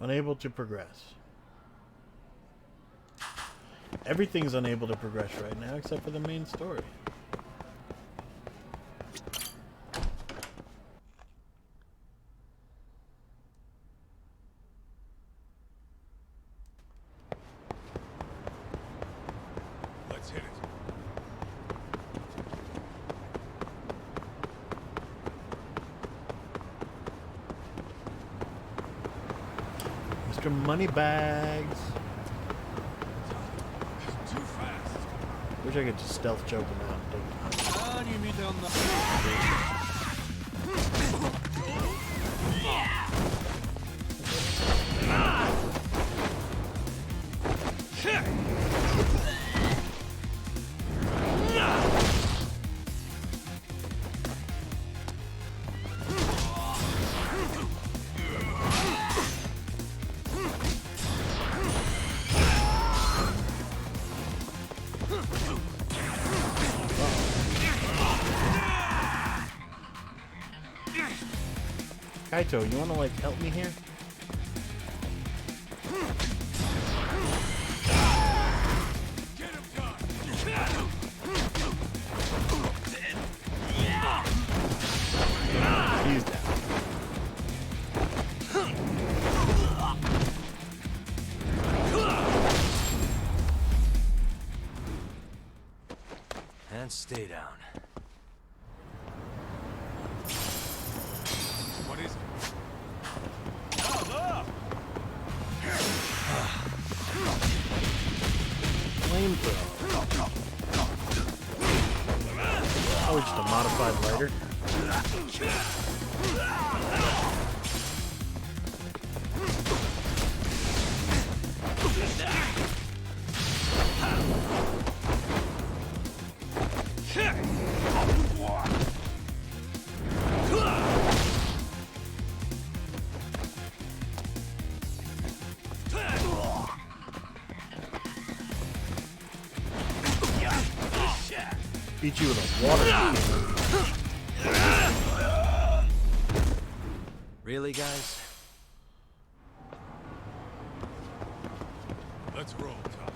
Unable to progress. Everything's unable to progress right now except for the main story. Let's hit it. Mr. Moneybags. Too fast. Wish I could just stealth choke him out and take him out. Kaito, you wanna like help me here? He's down. And stay down. What is it? Flamethrower. Oh, just a modified lighter. Beat you with a water. Really, guys? Let's roll, Talk.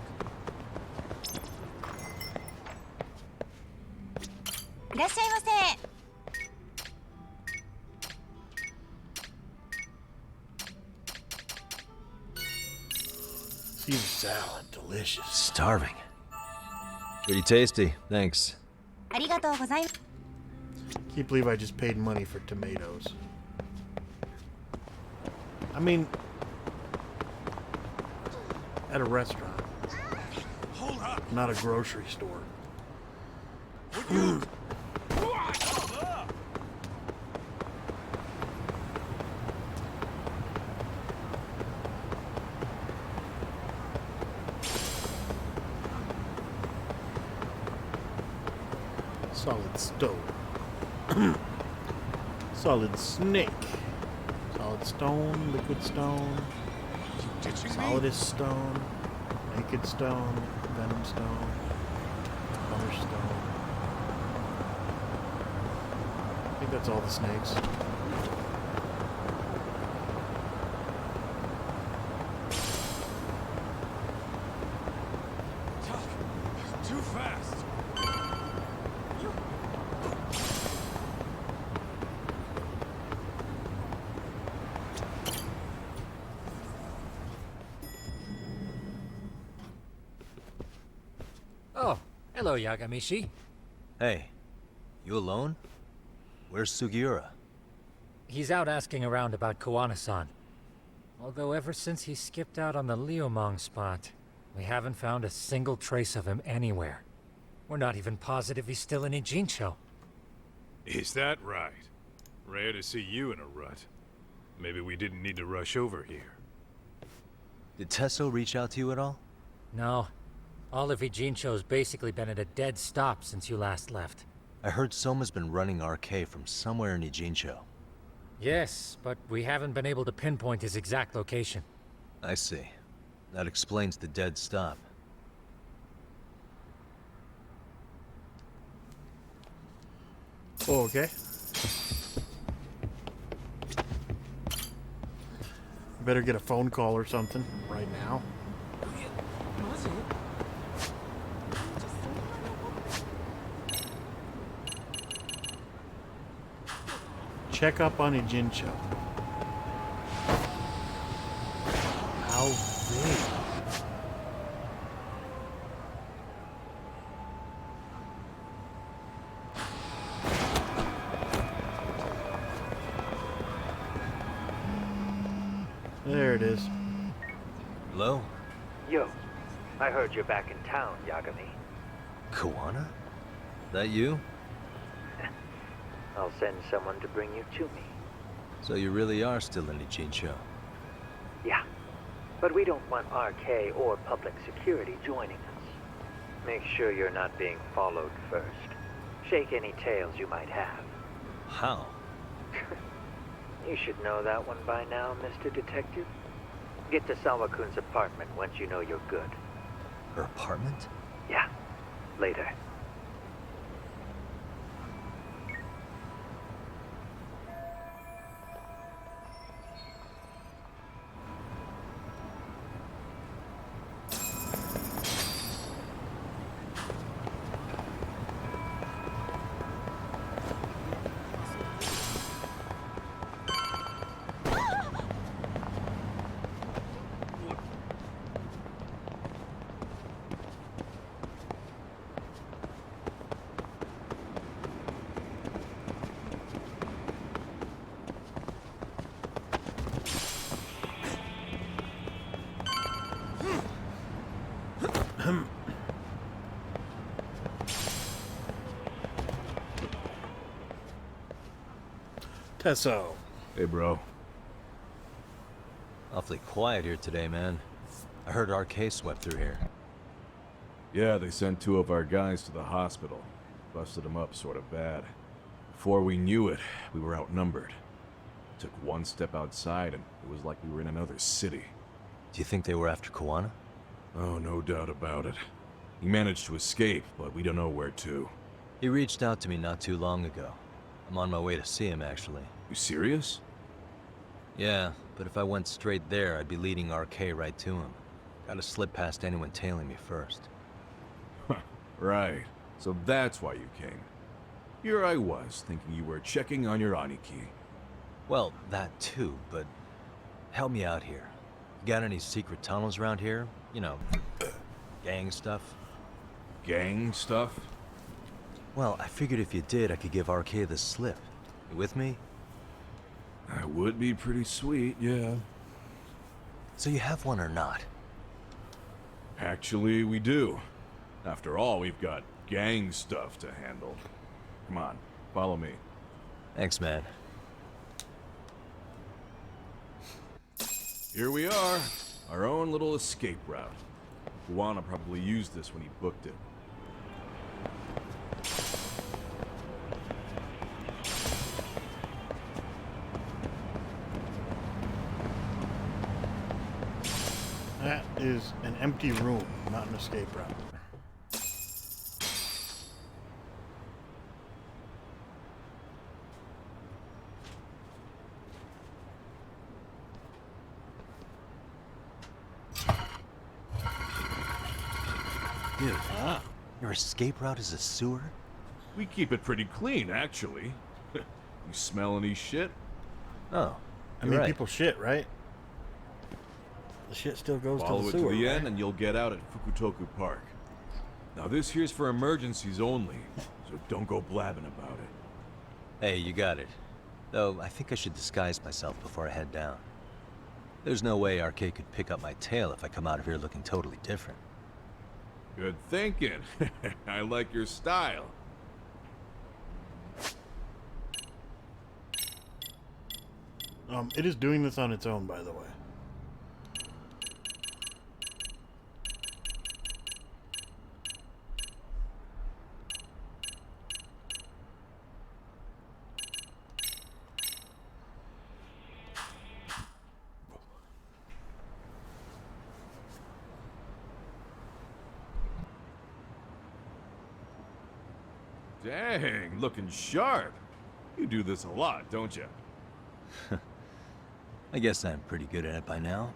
いらっしゃいませ。 Caesar salad, delicious. Starving. Pretty tasty, thanks. ありがとうございます。 Can't believe I just paid money for tomatoes. I mean, at a restaurant, not a grocery store. Solid stone. Solid snake. Solid stone, liquid stone. Solidest stone. Naked stone. Venom stone. Other stone. I think that's all the snakes. Too fast. Oh, hello, Yagamishi. Hey, you alone? Where's Sugiura? He's out asking around about Koana-san. Although ever since he skipped out on the Liumang spot, we haven't found a single trace of him anywhere. We're not even positive he's still in Ijincho. Is that right? Rare to see you in a rut. Maybe we didn't need to rush over here. Did Tesso reach out to you at all? No. All of Ijincho's basically been at a dead stop since you last left. I heard Soma's been running RK from somewhere in Ijincho. Yes, but we haven't been able to pinpoint his exact location. I see. That explains the dead stop. Oh, okay. Better get a phone call or something right now. Check up on Ijincho. How big? There it is. Hello? Yo, I heard you're back in town, Yagami. Koana? That you? I'll send someone to bring you to me. So you really are still in Ijincho? Yeah, but we don't want RK or public security joining us. Make sure you're not being followed first. Shake any tails you might have. How? You should know that one by now, Mr. Detective. Get to Sawakun's apartment once you know you're good. Her apartment? Yeah, later. Peso. Hey, bro. Awfully quiet here today, man. I heard RK swept through here. Yeah, they sent 2 of our guys to the hospital. Busted them up sort of bad. Before we knew it, we were outnumbered. Took one step outside and it was like we were in another city. Do you think they were after Kuwana? Oh, no doubt about it. He managed to escape, but we don't know where to. He reached out to me not too long ago. I'm on my way to see him, actually. You serious? Yeah, but if I went straight there, I'd be leading RK right to him. Gotta slip past anyone tailing me first. Right. So that's why you came. Here I was, thinking you were checking on your Aniki. Well, that too, but help me out here. You got any secret tunnels around here? You know, gang stuff? Gang stuff? Well, I figured if you did, I could give RK the slip. You with me? That would be pretty sweet, yeah. So you have one or not? Actually, we do. After all, we've got gang stuff to handle. Come on, follow me. Thanks, man. Here we are, our own little escape route. Kuwana probably used this when he booked it. That is an empty room, not an escape route. Dude, your escape route is a sewer? We keep it pretty clean, actually. You smell any shit? Oh, I mean, people shit, right? The shit still goes Follow to the it sewer, to the right? end and you'll get out at Fukutoku Park. Now this here's for emergencies only, so don't go blabbing about it. Hey, you got it. Though, I think I should disguise myself before I head down. There's no way RK could pick up my tail if I come out of here looking totally different. Good thinking. I like your style. It is doing this on its own, by the way. Dang, looking sharp. You do this a lot, don't you? I guess I'm pretty good at it by now.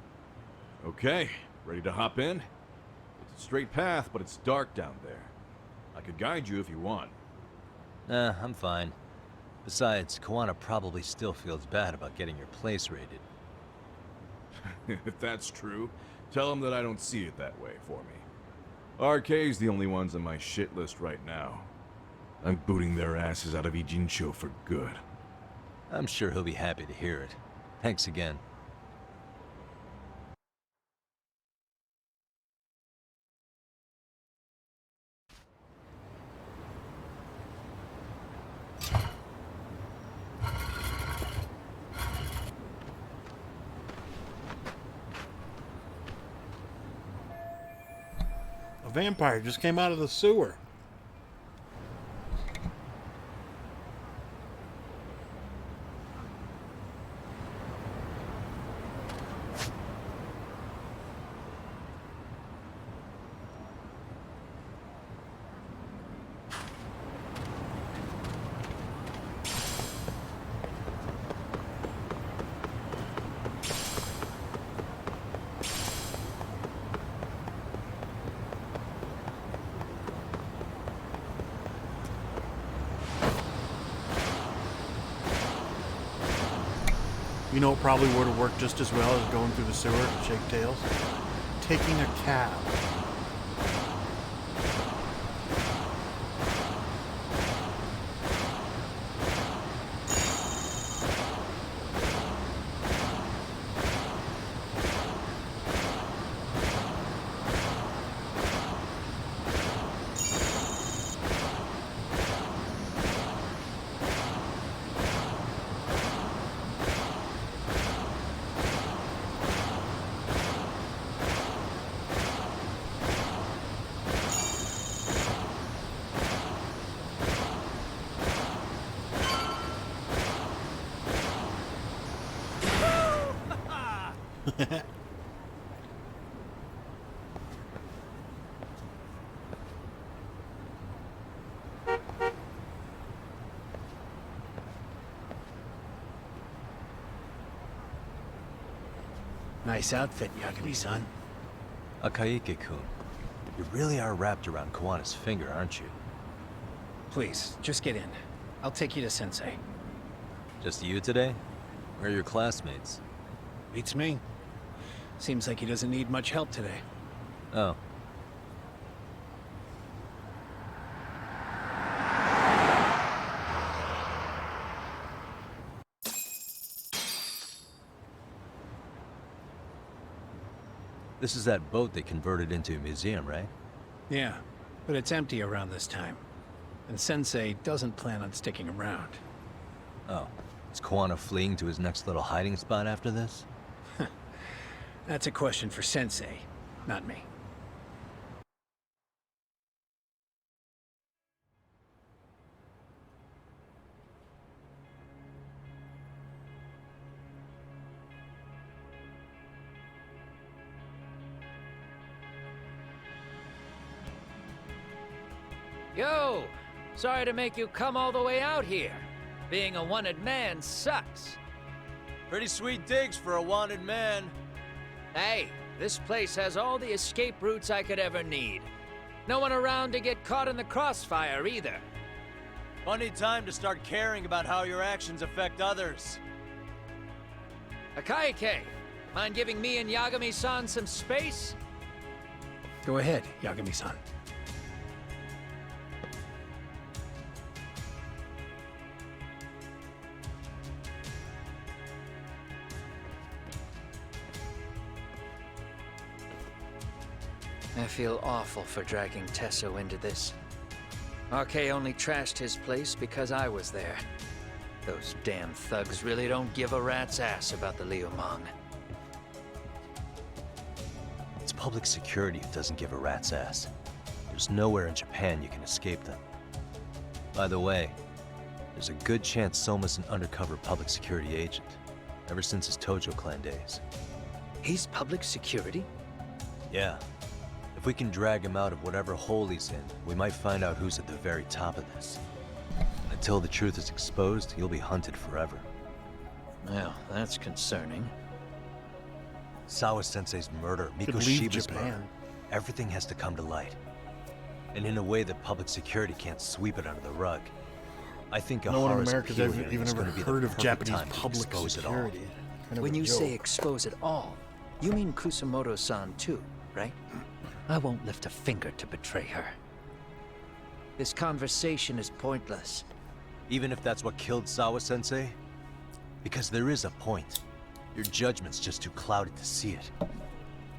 Okay, ready to hop in? It's a straight path, but it's dark down there. I could guide you if you want. Nah, I'm fine. Besides, Kuwana probably still feels bad about getting your place raided. If that's true, tell him that I don't see it that way for me. RK's the only ones on my shit list right now. I'm booting their asses out of Ijincho for good. I'm sure he'll be happy to hear it. Thanks again. A vampire just came out of the sewer. You know what probably would have worked just as well as going through the sewer to shake tails? Taking a cab. Nice outfit, Yagami-san. Akaike-kun, you really are wrapped around Kawana's finger, aren't you? Please, just get in. I'll take you to Sensei. Just you today? Where are your classmates? Beats me. Seems like he doesn't need much help today. Oh. This is that boat they converted into a museum, right? Yeah, but it's empty around this time. And Sensei doesn't plan on sticking around. Oh. Is Kawana fleeing to his next little hiding spot after this? That's a question for Sensei, not me. Yo! Sorry to make you come all the way out here. Being a wanted man sucks. Pretty sweet digs for a wanted man. Hey, this place has all the escape routes I could ever need. No one around to get caught in the crossfire either. Funny time to start caring about how your actions affect others. Akaike, mind giving me and Yagami-san some space? Go ahead, Yagami-san. I feel awful for dragging Tesso into this. RK only trashed his place because I was there. Those damn thugs really don't give a rat's ass about the Liumang. It's public security who doesn't give a rat's ass. There's nowhere in Japan you can escape them. By the way, there's a good chance Soma's an undercover public security agent, ever since his Tojo clan days. He's public security? Yeah. If we can drag him out of whatever hole he's in, we might find out who's at the very top of this. Until the truth is exposed, he'll be hunted forever. Well, that's concerning. Sawa-sensei's murder, Miko Could leave Shiba's Japan. murder. Everything has to come to light. And in a way that public security can't sweep it under the rug. I think No one in Ahara's America's appeal ever, here even is ever gonna be the heard of perfect Japanese time to public expose it all. security. Kind of When a you joke. say expose it all, you mean Kusamoto-san too, right? I won't lift a finger to betray her. This conversation is pointless. Even if that's what killed Sawa-sensei? Because there is a point. Your judgment's just too clouded to see it.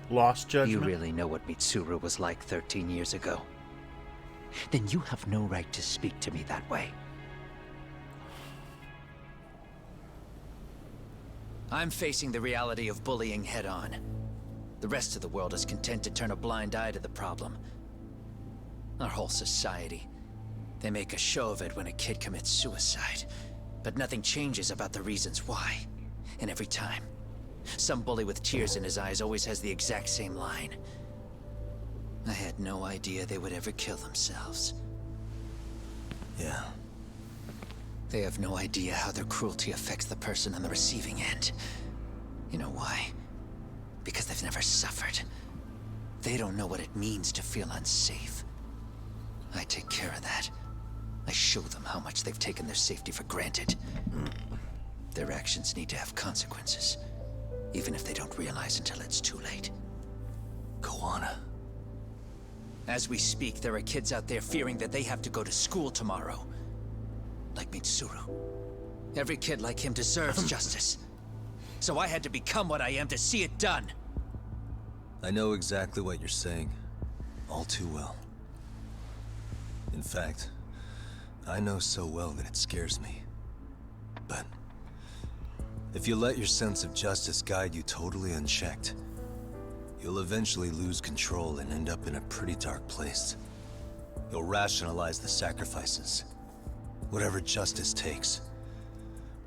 Lost judgment? You really know what Mitsuru was like 13 years ago. Then you have no right to speak to me that way. I'm facing the reality of bullying head-on. The rest of the world is content to turn a blind eye to the problem. Our whole society. They make a show of it when a kid commits suicide, but nothing changes about the reasons why. And every time, some bully with tears in his eyes always has the exact same line. I had no idea they would ever kill themselves. Yeah. They have no idea how their cruelty affects the person on the receiving end. You know why? Because they've never suffered. They don't know what it means to feel unsafe. I take care of that. I show them how much they've taken their safety for granted. Their actions need to have consequences, even if they don't realize until it's too late. Kawana. As we speak, there are kids out there fearing that they have to go to school tomorrow. Like Mitsuru. Every kid like him deserves justice. So I had to become what I am to see it done. I know exactly what you're saying. All too well. In fact, I know so well that it scares me. But if you let your sense of justice guide you totally unchecked, you'll eventually lose control and end up in a pretty dark place. You'll rationalize the sacrifices, whatever justice takes.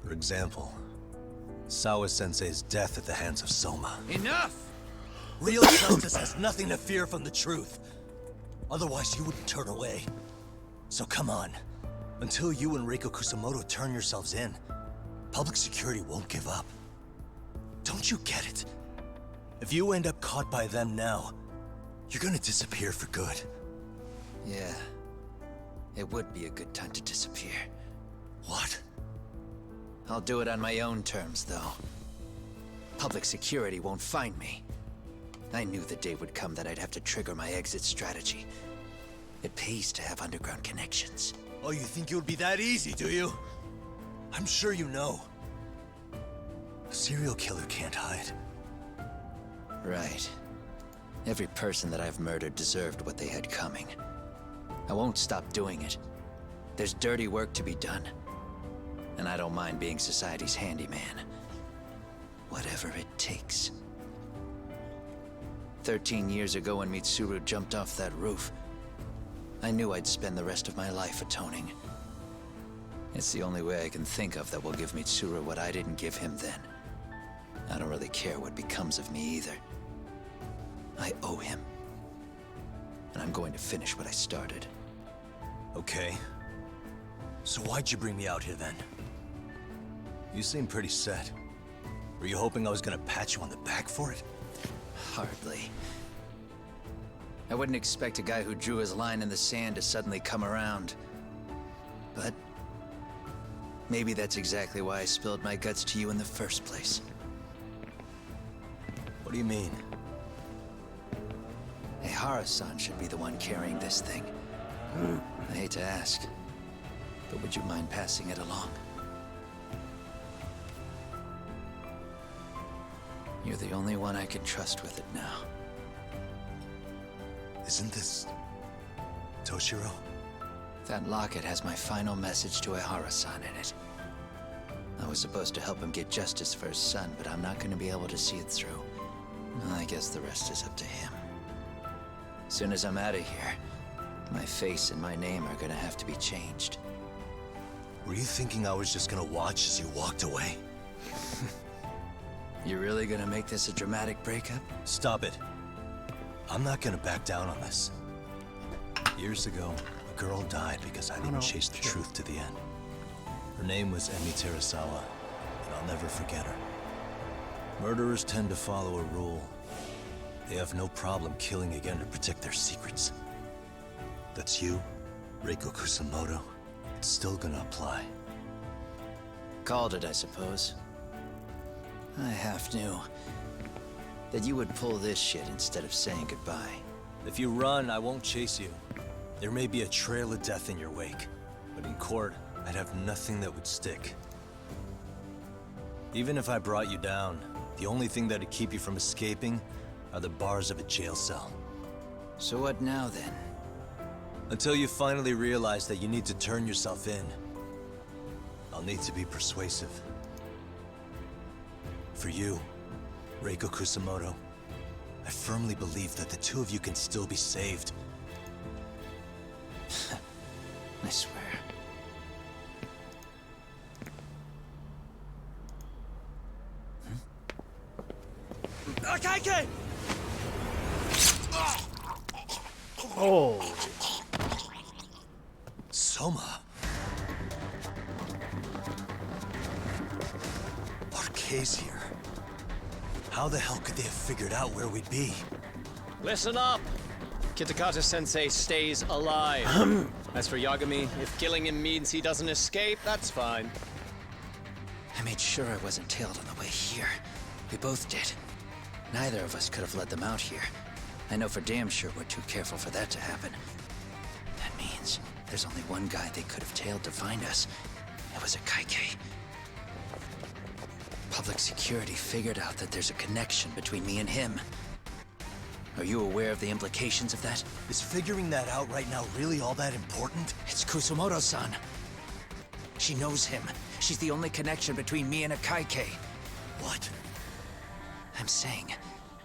For example, Sawa-sensei's death at the hands of Soma. Enough! Real justice has nothing to fear from the truth. Otherwise, you wouldn't turn away. So come on. Until you and Reiko Kusamoto turn yourselves in, public security won't give up. Don't you get it? If you end up caught by them now, you're gonna disappear for good. Yeah. It would be a good time to disappear. What? I'll do it on my own terms, though. Public security won't find me. I knew the day would come that I'd have to trigger my exit strategy. It pays to have underground connections. Oh, you think it would be that easy, do you? I'm sure you know. A serial killer can't hide. Right. Every person that I've murdered deserved what they had coming. I won't stop doing it. There's dirty work to be done. And I don't mind being society's handyman. Whatever it takes. 13 years ago when Mitsuru jumped off that roof, I knew I'd spend the rest of my life atoning. It's the only way I can think of that will give Mitsuru what I didn't give him then. I don't really care what becomes of me either. I owe him. And I'm going to finish what I started. Okay. So why'd you bring me out here then? You seem pretty set. Were you hoping I was gonna pat you on the back for it? Hardly. I wouldn't expect a guy who drew his line in the sand to suddenly come around. But maybe that's exactly why I spilled my guts to you in the first place. What do you mean? Ehara-san should be the one carrying this thing. I hate to ask, but would you mind passing it along? You're the only one I can trust with it now. Isn't this... Toshiro? That locket has my final message to Ehara-san in it. I was supposed to help him get justice for his son, but I'm not going to be able to see it through. I guess the rest is up to him. Soon as I'm out of here, my face and my name are gonna have to be changed. Were you thinking I was just gonna watch as you walked away? You really gonna make this a dramatic breakup? Stop it. I'm not gonna back down on this. Years ago, a girl died because I didn't chase the truth to the end. Her name was Emi Terasawa, and I'll never forget her. Murderers tend to follow a rule. They have no problem killing again to protect their secrets. That's you, Reiko Kusamoto. It's still gonna apply. Called it, I suppose. I half knew that you would pull this shit instead of saying goodbye. If you run, I won't chase you. There may be a trail of death in your wake, but in court, I'd have nothing that would stick. Even if I brought you down, the only thing that'd keep you from escaping are the bars of a jail cell. So what now, then? Until you finally realize that you need to turn yourself in, I'll need to be persuasive. For you, Reiko Kusamoto, I firmly believe that the two of you can still be saved. I swear. Akaike! Oh. Soma. Arkay's here. How the hell could they have figured out where we'd be? Listen up! Kitakata-sensei stays alive. As for Yagami, if killing him means he doesn't escape, that's fine. I made sure I wasn't tailed on the way here. We both did. Neither of us could have led them out here. I know for damn sure we're too careful for that to happen. That means there's only one guy they could have tailed to find us. It was Akaike. Public security figured out that there's a connection between me and him. Are you aware of the implications of that? Is figuring that out right now really all that important? It's Kusamoto-san. She knows him. She's the only connection between me and Akaike. What? I'm saying,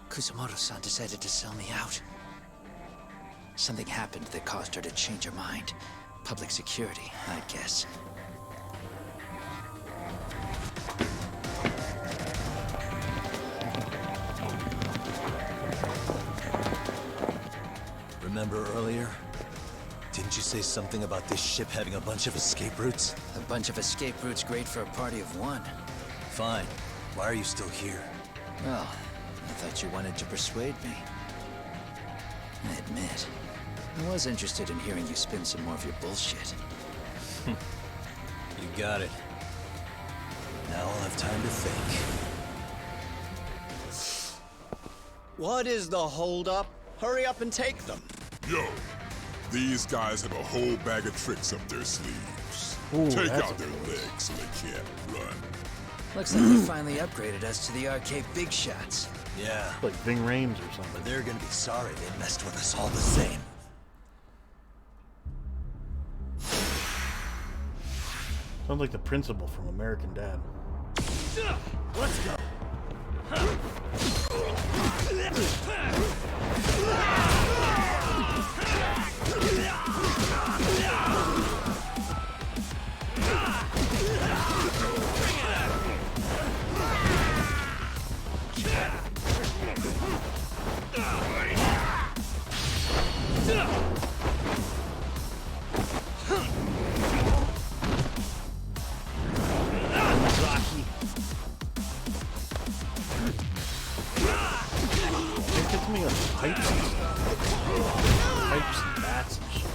Kusamoto-san decided to sell me out. Something happened that caused her to change her mind. Public security, I'd guess. Remember earlier? Didn't you say something about this ship having a bunch of escape routes? A bunch of escape routes great for a party of one. Fine. Why are you still here? Well, I thought you wanted to persuade me. I admit, I was interested in hearing you spin some more of your bullshit. You got it. Now I'll have time to think. What is the holdup? Hurry up and take them. Yo, these guys have a whole bag of tricks up their sleeves. Ooh, Take that's out their legs so they can't run. Looks like they finally upgraded us to the arcade big shots. Yeah. Like Ving Rhames or something. But they're gonna be sorry they messed with us all the same. Sounds like the principal from American Dad. Let's go. Gets me on pipes and stuff. Pipes and bats and shit.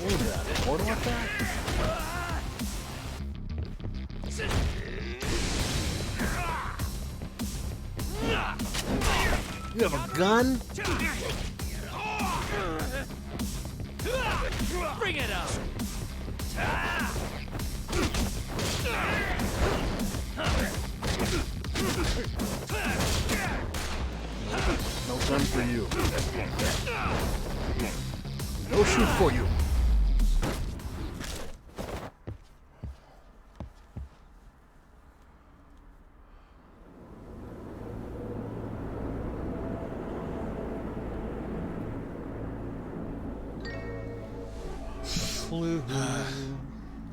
What was that? Mortal attack? You have a gun? Bring it up! No gun for you. No shoot for you.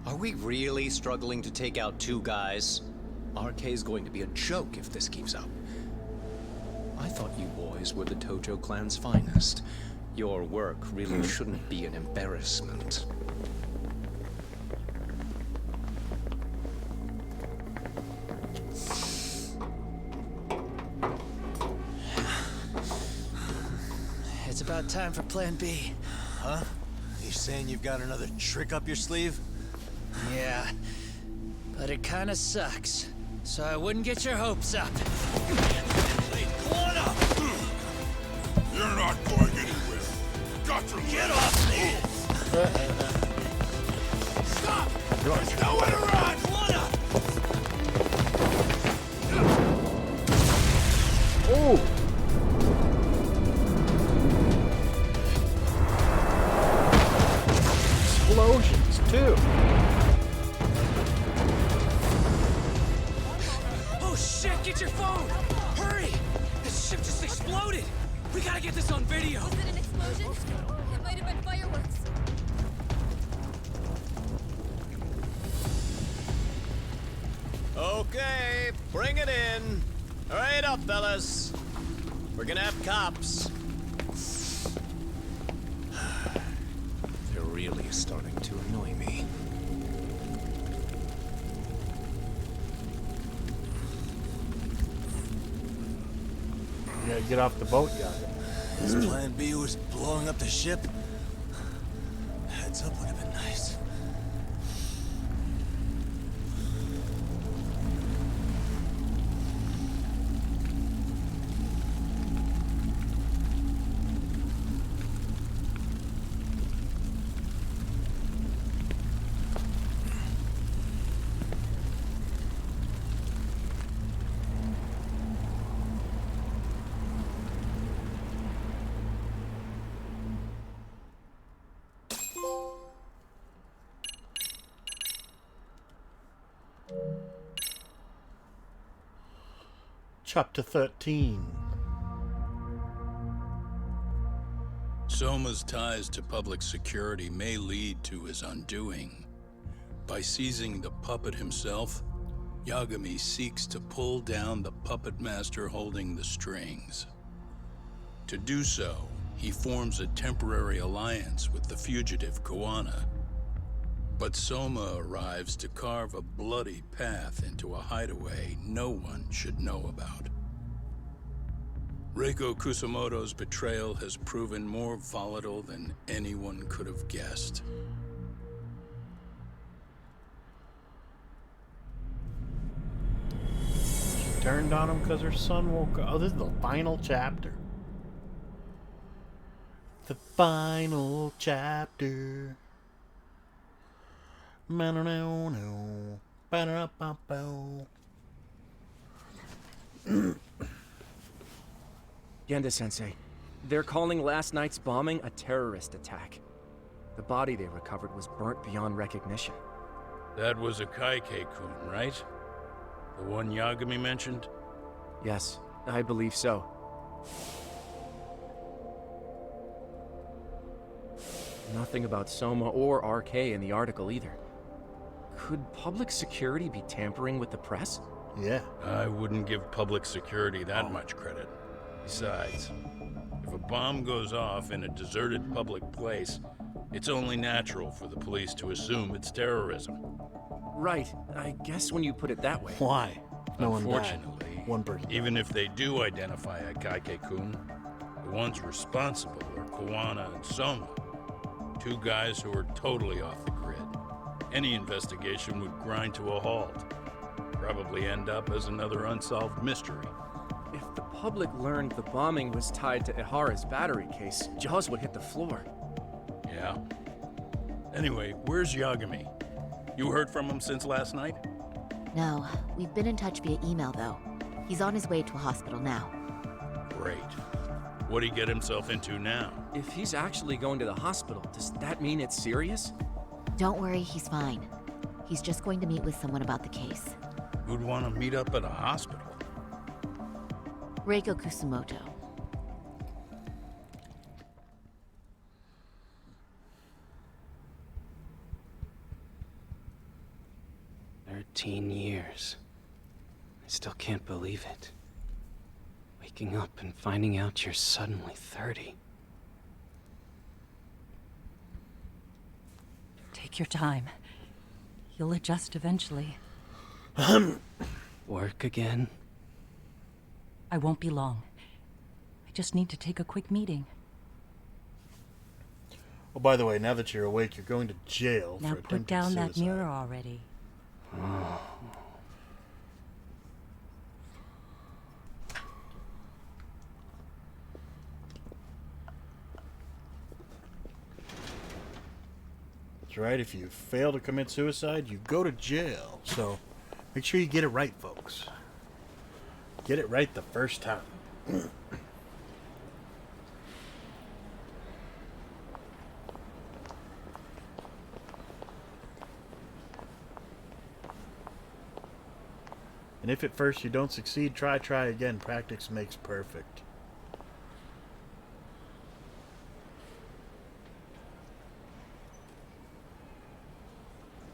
Are we really struggling to take out two guys? RK's going to be a joke if this keeps up. I thought you boys were the Tojo clan's finest. Your work really shouldn't be an embarrassment. It's about time for Plan B. Huh? You saying you've got another trick up your sleeve? Yeah, but it kinda sucks. So I wouldn't get your hopes up. You're not going anywhere. Got to get off me! Stop! There's nowhere to run! Oh! Explosions, too. Oh shit, get your phone! Hurry! This ship just exploded! We gotta get this on video! Was it an explosion? It might have been fireworks. Okay, bring it in. Hurry it up, fellas. We're gonna have cops. They're really starting to annoy me. You gotta get off the boat, Yaga. His plan B was blowing up the ship? Heads up would have been nice. Chapter 13. Soma's ties to public security may lead to his undoing. By seizing the puppet himself, Yagami seeks to pull down the puppet master holding the strings. To do so, he forms a temporary alliance with the fugitive Kuwana. But Soma arrives to carve a bloody path into a hideaway no one should know about. Reiko Kusamoto's betrayal has proven more volatile than anyone could have guessed. She turned on him because her son woke up. Oh, this is the final chapter. The final chapter. Genda-sensei, they're calling last night's bombing a terrorist attack. The body they recovered was burnt beyond recognition. That was a Kaike-kun, right? The one Yagami mentioned? Yes, I believe so. Nothing about Soma or RK in the article either. Could public security be tampering with the press? Yeah. I wouldn't give public security that much credit. Besides, if a bomb goes off in a deserted public place, it's only natural for the police to assume it's terrorism. Right. I guess when you put it that way. Why? No one died. Unfortunately, One person. even if they do identify a Kaike-kun, the ones responsible are Kuwana and Soma, two guys who are totally off the grid. Any investigation would grind to a halt. Probably end up as another unsolved mystery. If the public learned the bombing was tied to Ihara's battery case, jaws would hit the floor. Yeah. Anyway, where's Yagami? You heard from him since last night? No, we've been in touch via email though. He's on his way to a hospital now. Great. What'd he get himself into now? If he's actually going to the hospital, does that mean it's serious? Don't worry, he's fine. He's just going to meet with someone about the case. Who'd want to meet up at a hospital? Reiko Kusumoto. Years. I still can't believe it. Waking up and finding out you're suddenly 30. Take your time. You'll adjust eventually. Work again? I won't be long. I just need to take a quick meeting. Oh, by the way, now that you're awake, you're going to jail Now for put attempted down that suicide. mirror already. That's right. If you fail to commit suicide, you go to jail. So make sure you get it right, folks. Get it right the first time. And if at first you don't succeed, try again. Practice makes perfect.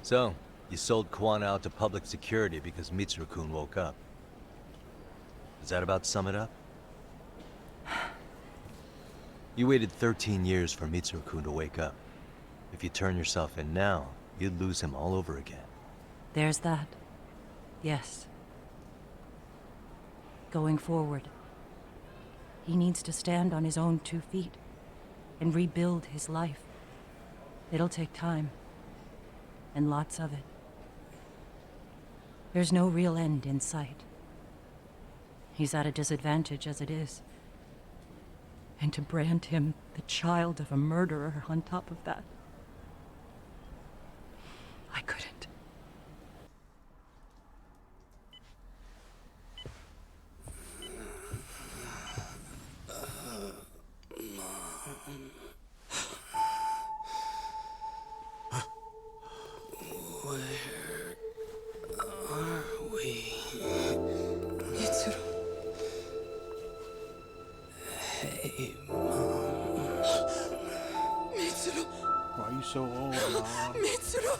So, you sold Kuwana out to public security because Mitsuru-kun woke up. Does that about sum it up? You waited 13 years for Mitsuru-kun to wake up. If you turn yourself in now, you'd lose him all over again. There's that. Yes. Going forward, he needs to stand on his own 2 feet and rebuild his life. It'll take time, and lots of it. There's no real end in sight. He's at a disadvantage as it is. And to brand him the child of a murderer on top of that, I couldn't. Where are we? Mitsuru. Mitsuru! Why are you so old, Mom? Mitsuru!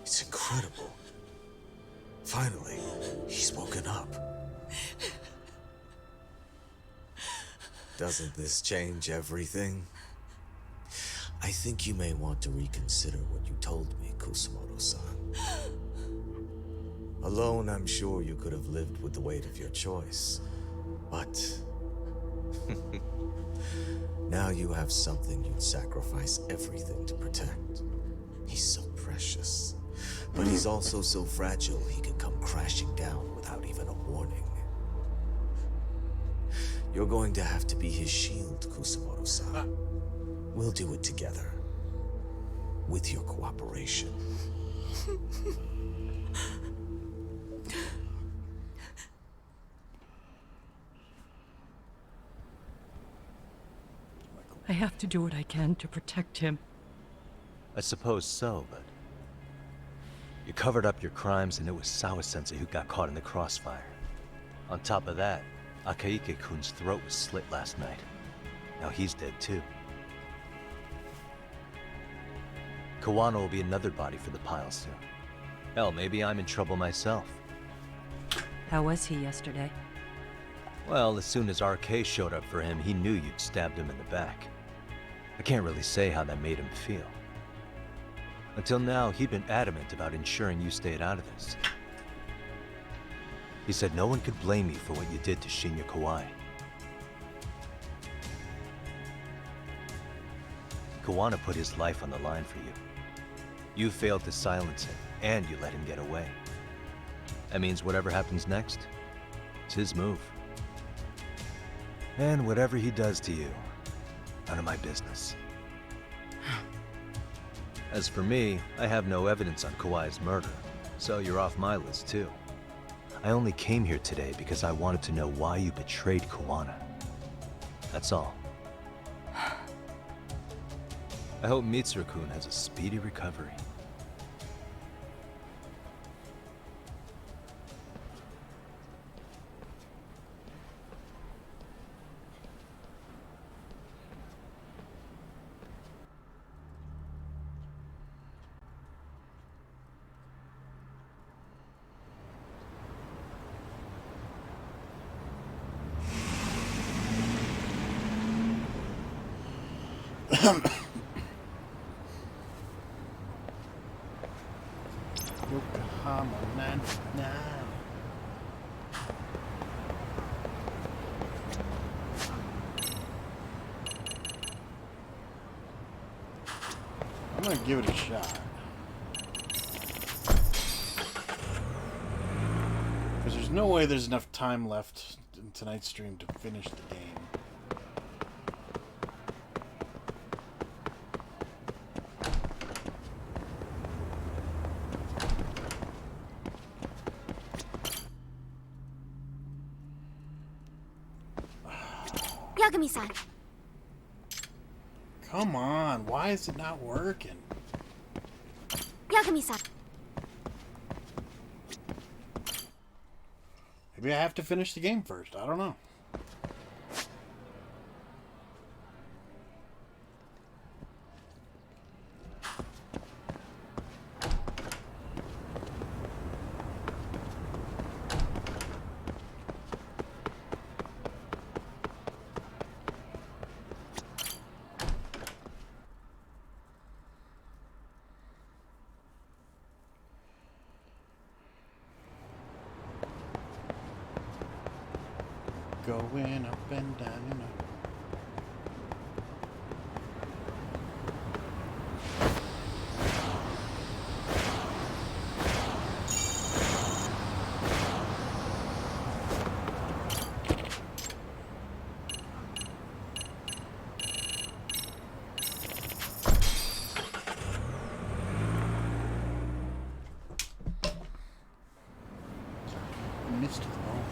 It's incredible. Finally, he's woken up. Doesn't this change everything? I think you may want to reconsider what you told me, Kusumoto-san. Alone, I'm sure you could have lived with the weight of your choice. But now you have something you'd sacrifice everything to protect. He's so precious, but he's also so fragile he could come crashing down without even a warning. You're going to have to be his shield, Kusumoto-san. We'll do it together. With your cooperation. I have to do what I can to protect him. I suppose so, but... You covered up your crimes and it was Sawa-sensei who got caught in the crossfire. On top of that, Akaike-kun's throat was slit last night. Now he's dead too. Kawano will be another body for the pile soon. Hell, maybe I'm in trouble myself. How was he yesterday? Well, as soon as RK showed up for him, he knew you'd stabbed him in the back. I can't really say how that made him feel. Until now, he'd been adamant about ensuring you stayed out of this. He said no one could blame you for what you did to Shinya Kawai. Kawano put his life on the line for you. You failed to silence him, and you let him get away. That means whatever happens next, it's his move. And whatever he does to you, none of my business. As for me, I have no evidence on Kawai's murder, so you're off my list too. I only came here today because I wanted to know why you betrayed Kawana. That's all. I hope Mitsuru-kun has a speedy recovery. Yokohama, man. Now. I'm gonna give it a shot. Because there's no way there's enough time left in tonight's stream to finish the game. Yagami-san. Come on, why is it not working? Yagami-san. Maybe I have to finish the game first. I don't know. Going up and down, you know. Missed the ball.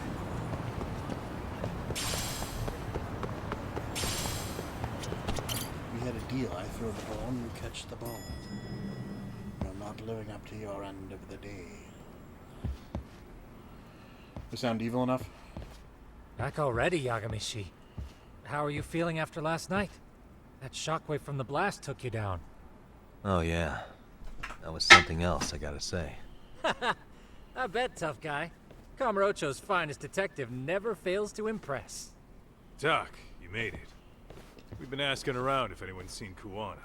We had a deal. I throw the ball and you catch the ball. No not living up to your end of the deal. I sound evil enough? Back already, Yagamishi. How are you feeling after last night? That shockwave from the blast took you down. Oh yeah. That was something else, I gotta say. I bet, tough guy. Kamurocho's finest detective never fails to impress. Doc, you made it. We've been asking around if anyone's seen Kuwana.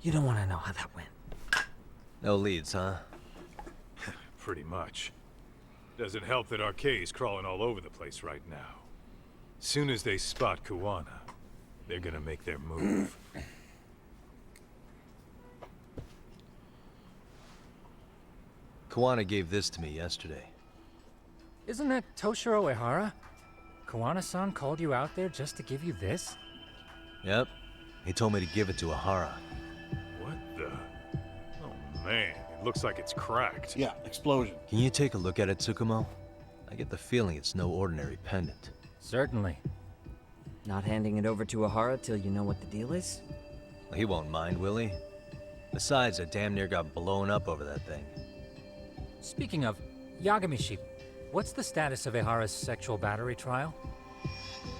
You don't want to know how that went. No leads, huh? Pretty much. Doesn't help that Arcay's crawling all over the place right now. Soon as they spot Kuwana, they're gonna make their move. Kuwana gave this to me yesterday. Isn't that Toshiro Ehara? Kuwana-san called you out there just to give you this? Yep. He told me to give it to Ehara. What the? Oh man, it looks like it's cracked. Yeah, explosion. Can you take a look at it, Tsukumo? I get the feeling it's no ordinary pendant. Certainly. Not handing it over to Ehara till you know what the deal is? He won't mind, will he? Besides, I damn near got blown up over that thing. Speaking of, Yagamishi, what's the status of Ehara's sexual battery trial?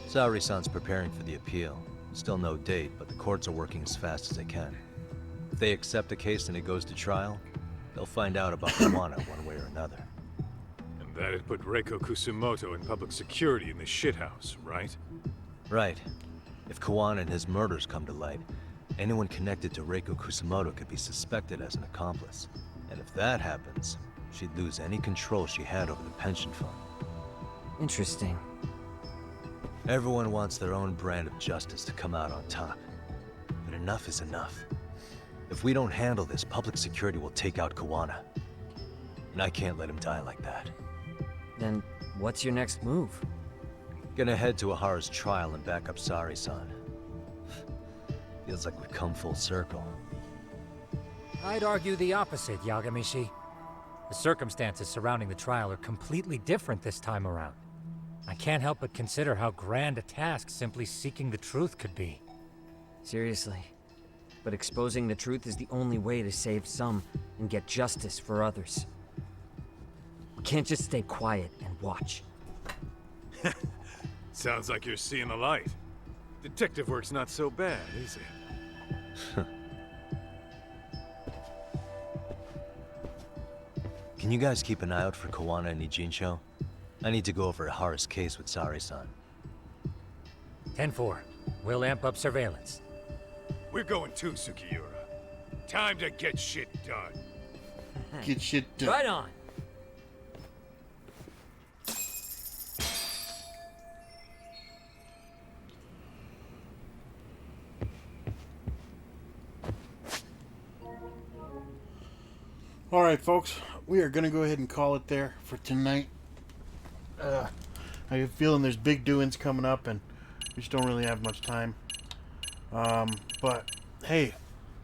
Saori-san's preparing for the appeal. Still no date, but the courts are working as fast as they can. If they accept the case and it goes to trial, they'll find out about Kuwana one way or another. And that'd put Reiko Kusumoto in public security in the shithouse, right? Right. If Kuwana and his murders come to light, anyone connected to Reiko Kusumoto could be suspected as an accomplice. And if that happens, she'd lose any control she had over the pension fund. Interesting. Everyone wants their own brand of justice to come out on top. But enough is enough. If we don't handle this, public security will take out Kuwana. And I can't let him die like that. Then what's your next move? Gonna head to Ehara's trial and back up Saori-san. Feels like we've come full circle. I'd argue the opposite, Yagamishi. The circumstances surrounding the trial are completely different this time around. I can't help but consider how grand a task simply seeking the truth could be. Seriously. But exposing the truth is the only way to save some and get justice for others. We can't just stay quiet and watch. Sounds like you're seeing the light. Detective work's not so bad, is it? Can you guys keep an eye out for Kuwana and Ijincho? I need to go over Ehara's case with Saori-san. 10-4. We'll amp up surveillance. We're going too, Sukiura. Time to get shit done. Get shit done. Right on. All right, folks. We are going to go ahead and call it there for tonight. I have a feeling there's big doings coming up, and we just don't really have much time. But, hey,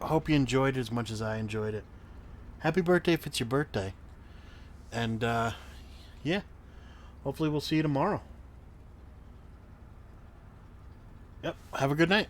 I hope you enjoyed it as much as I enjoyed it. Happy birthday if it's your birthday. And, yeah, hopefully we'll see you tomorrow. Yep, have a good night.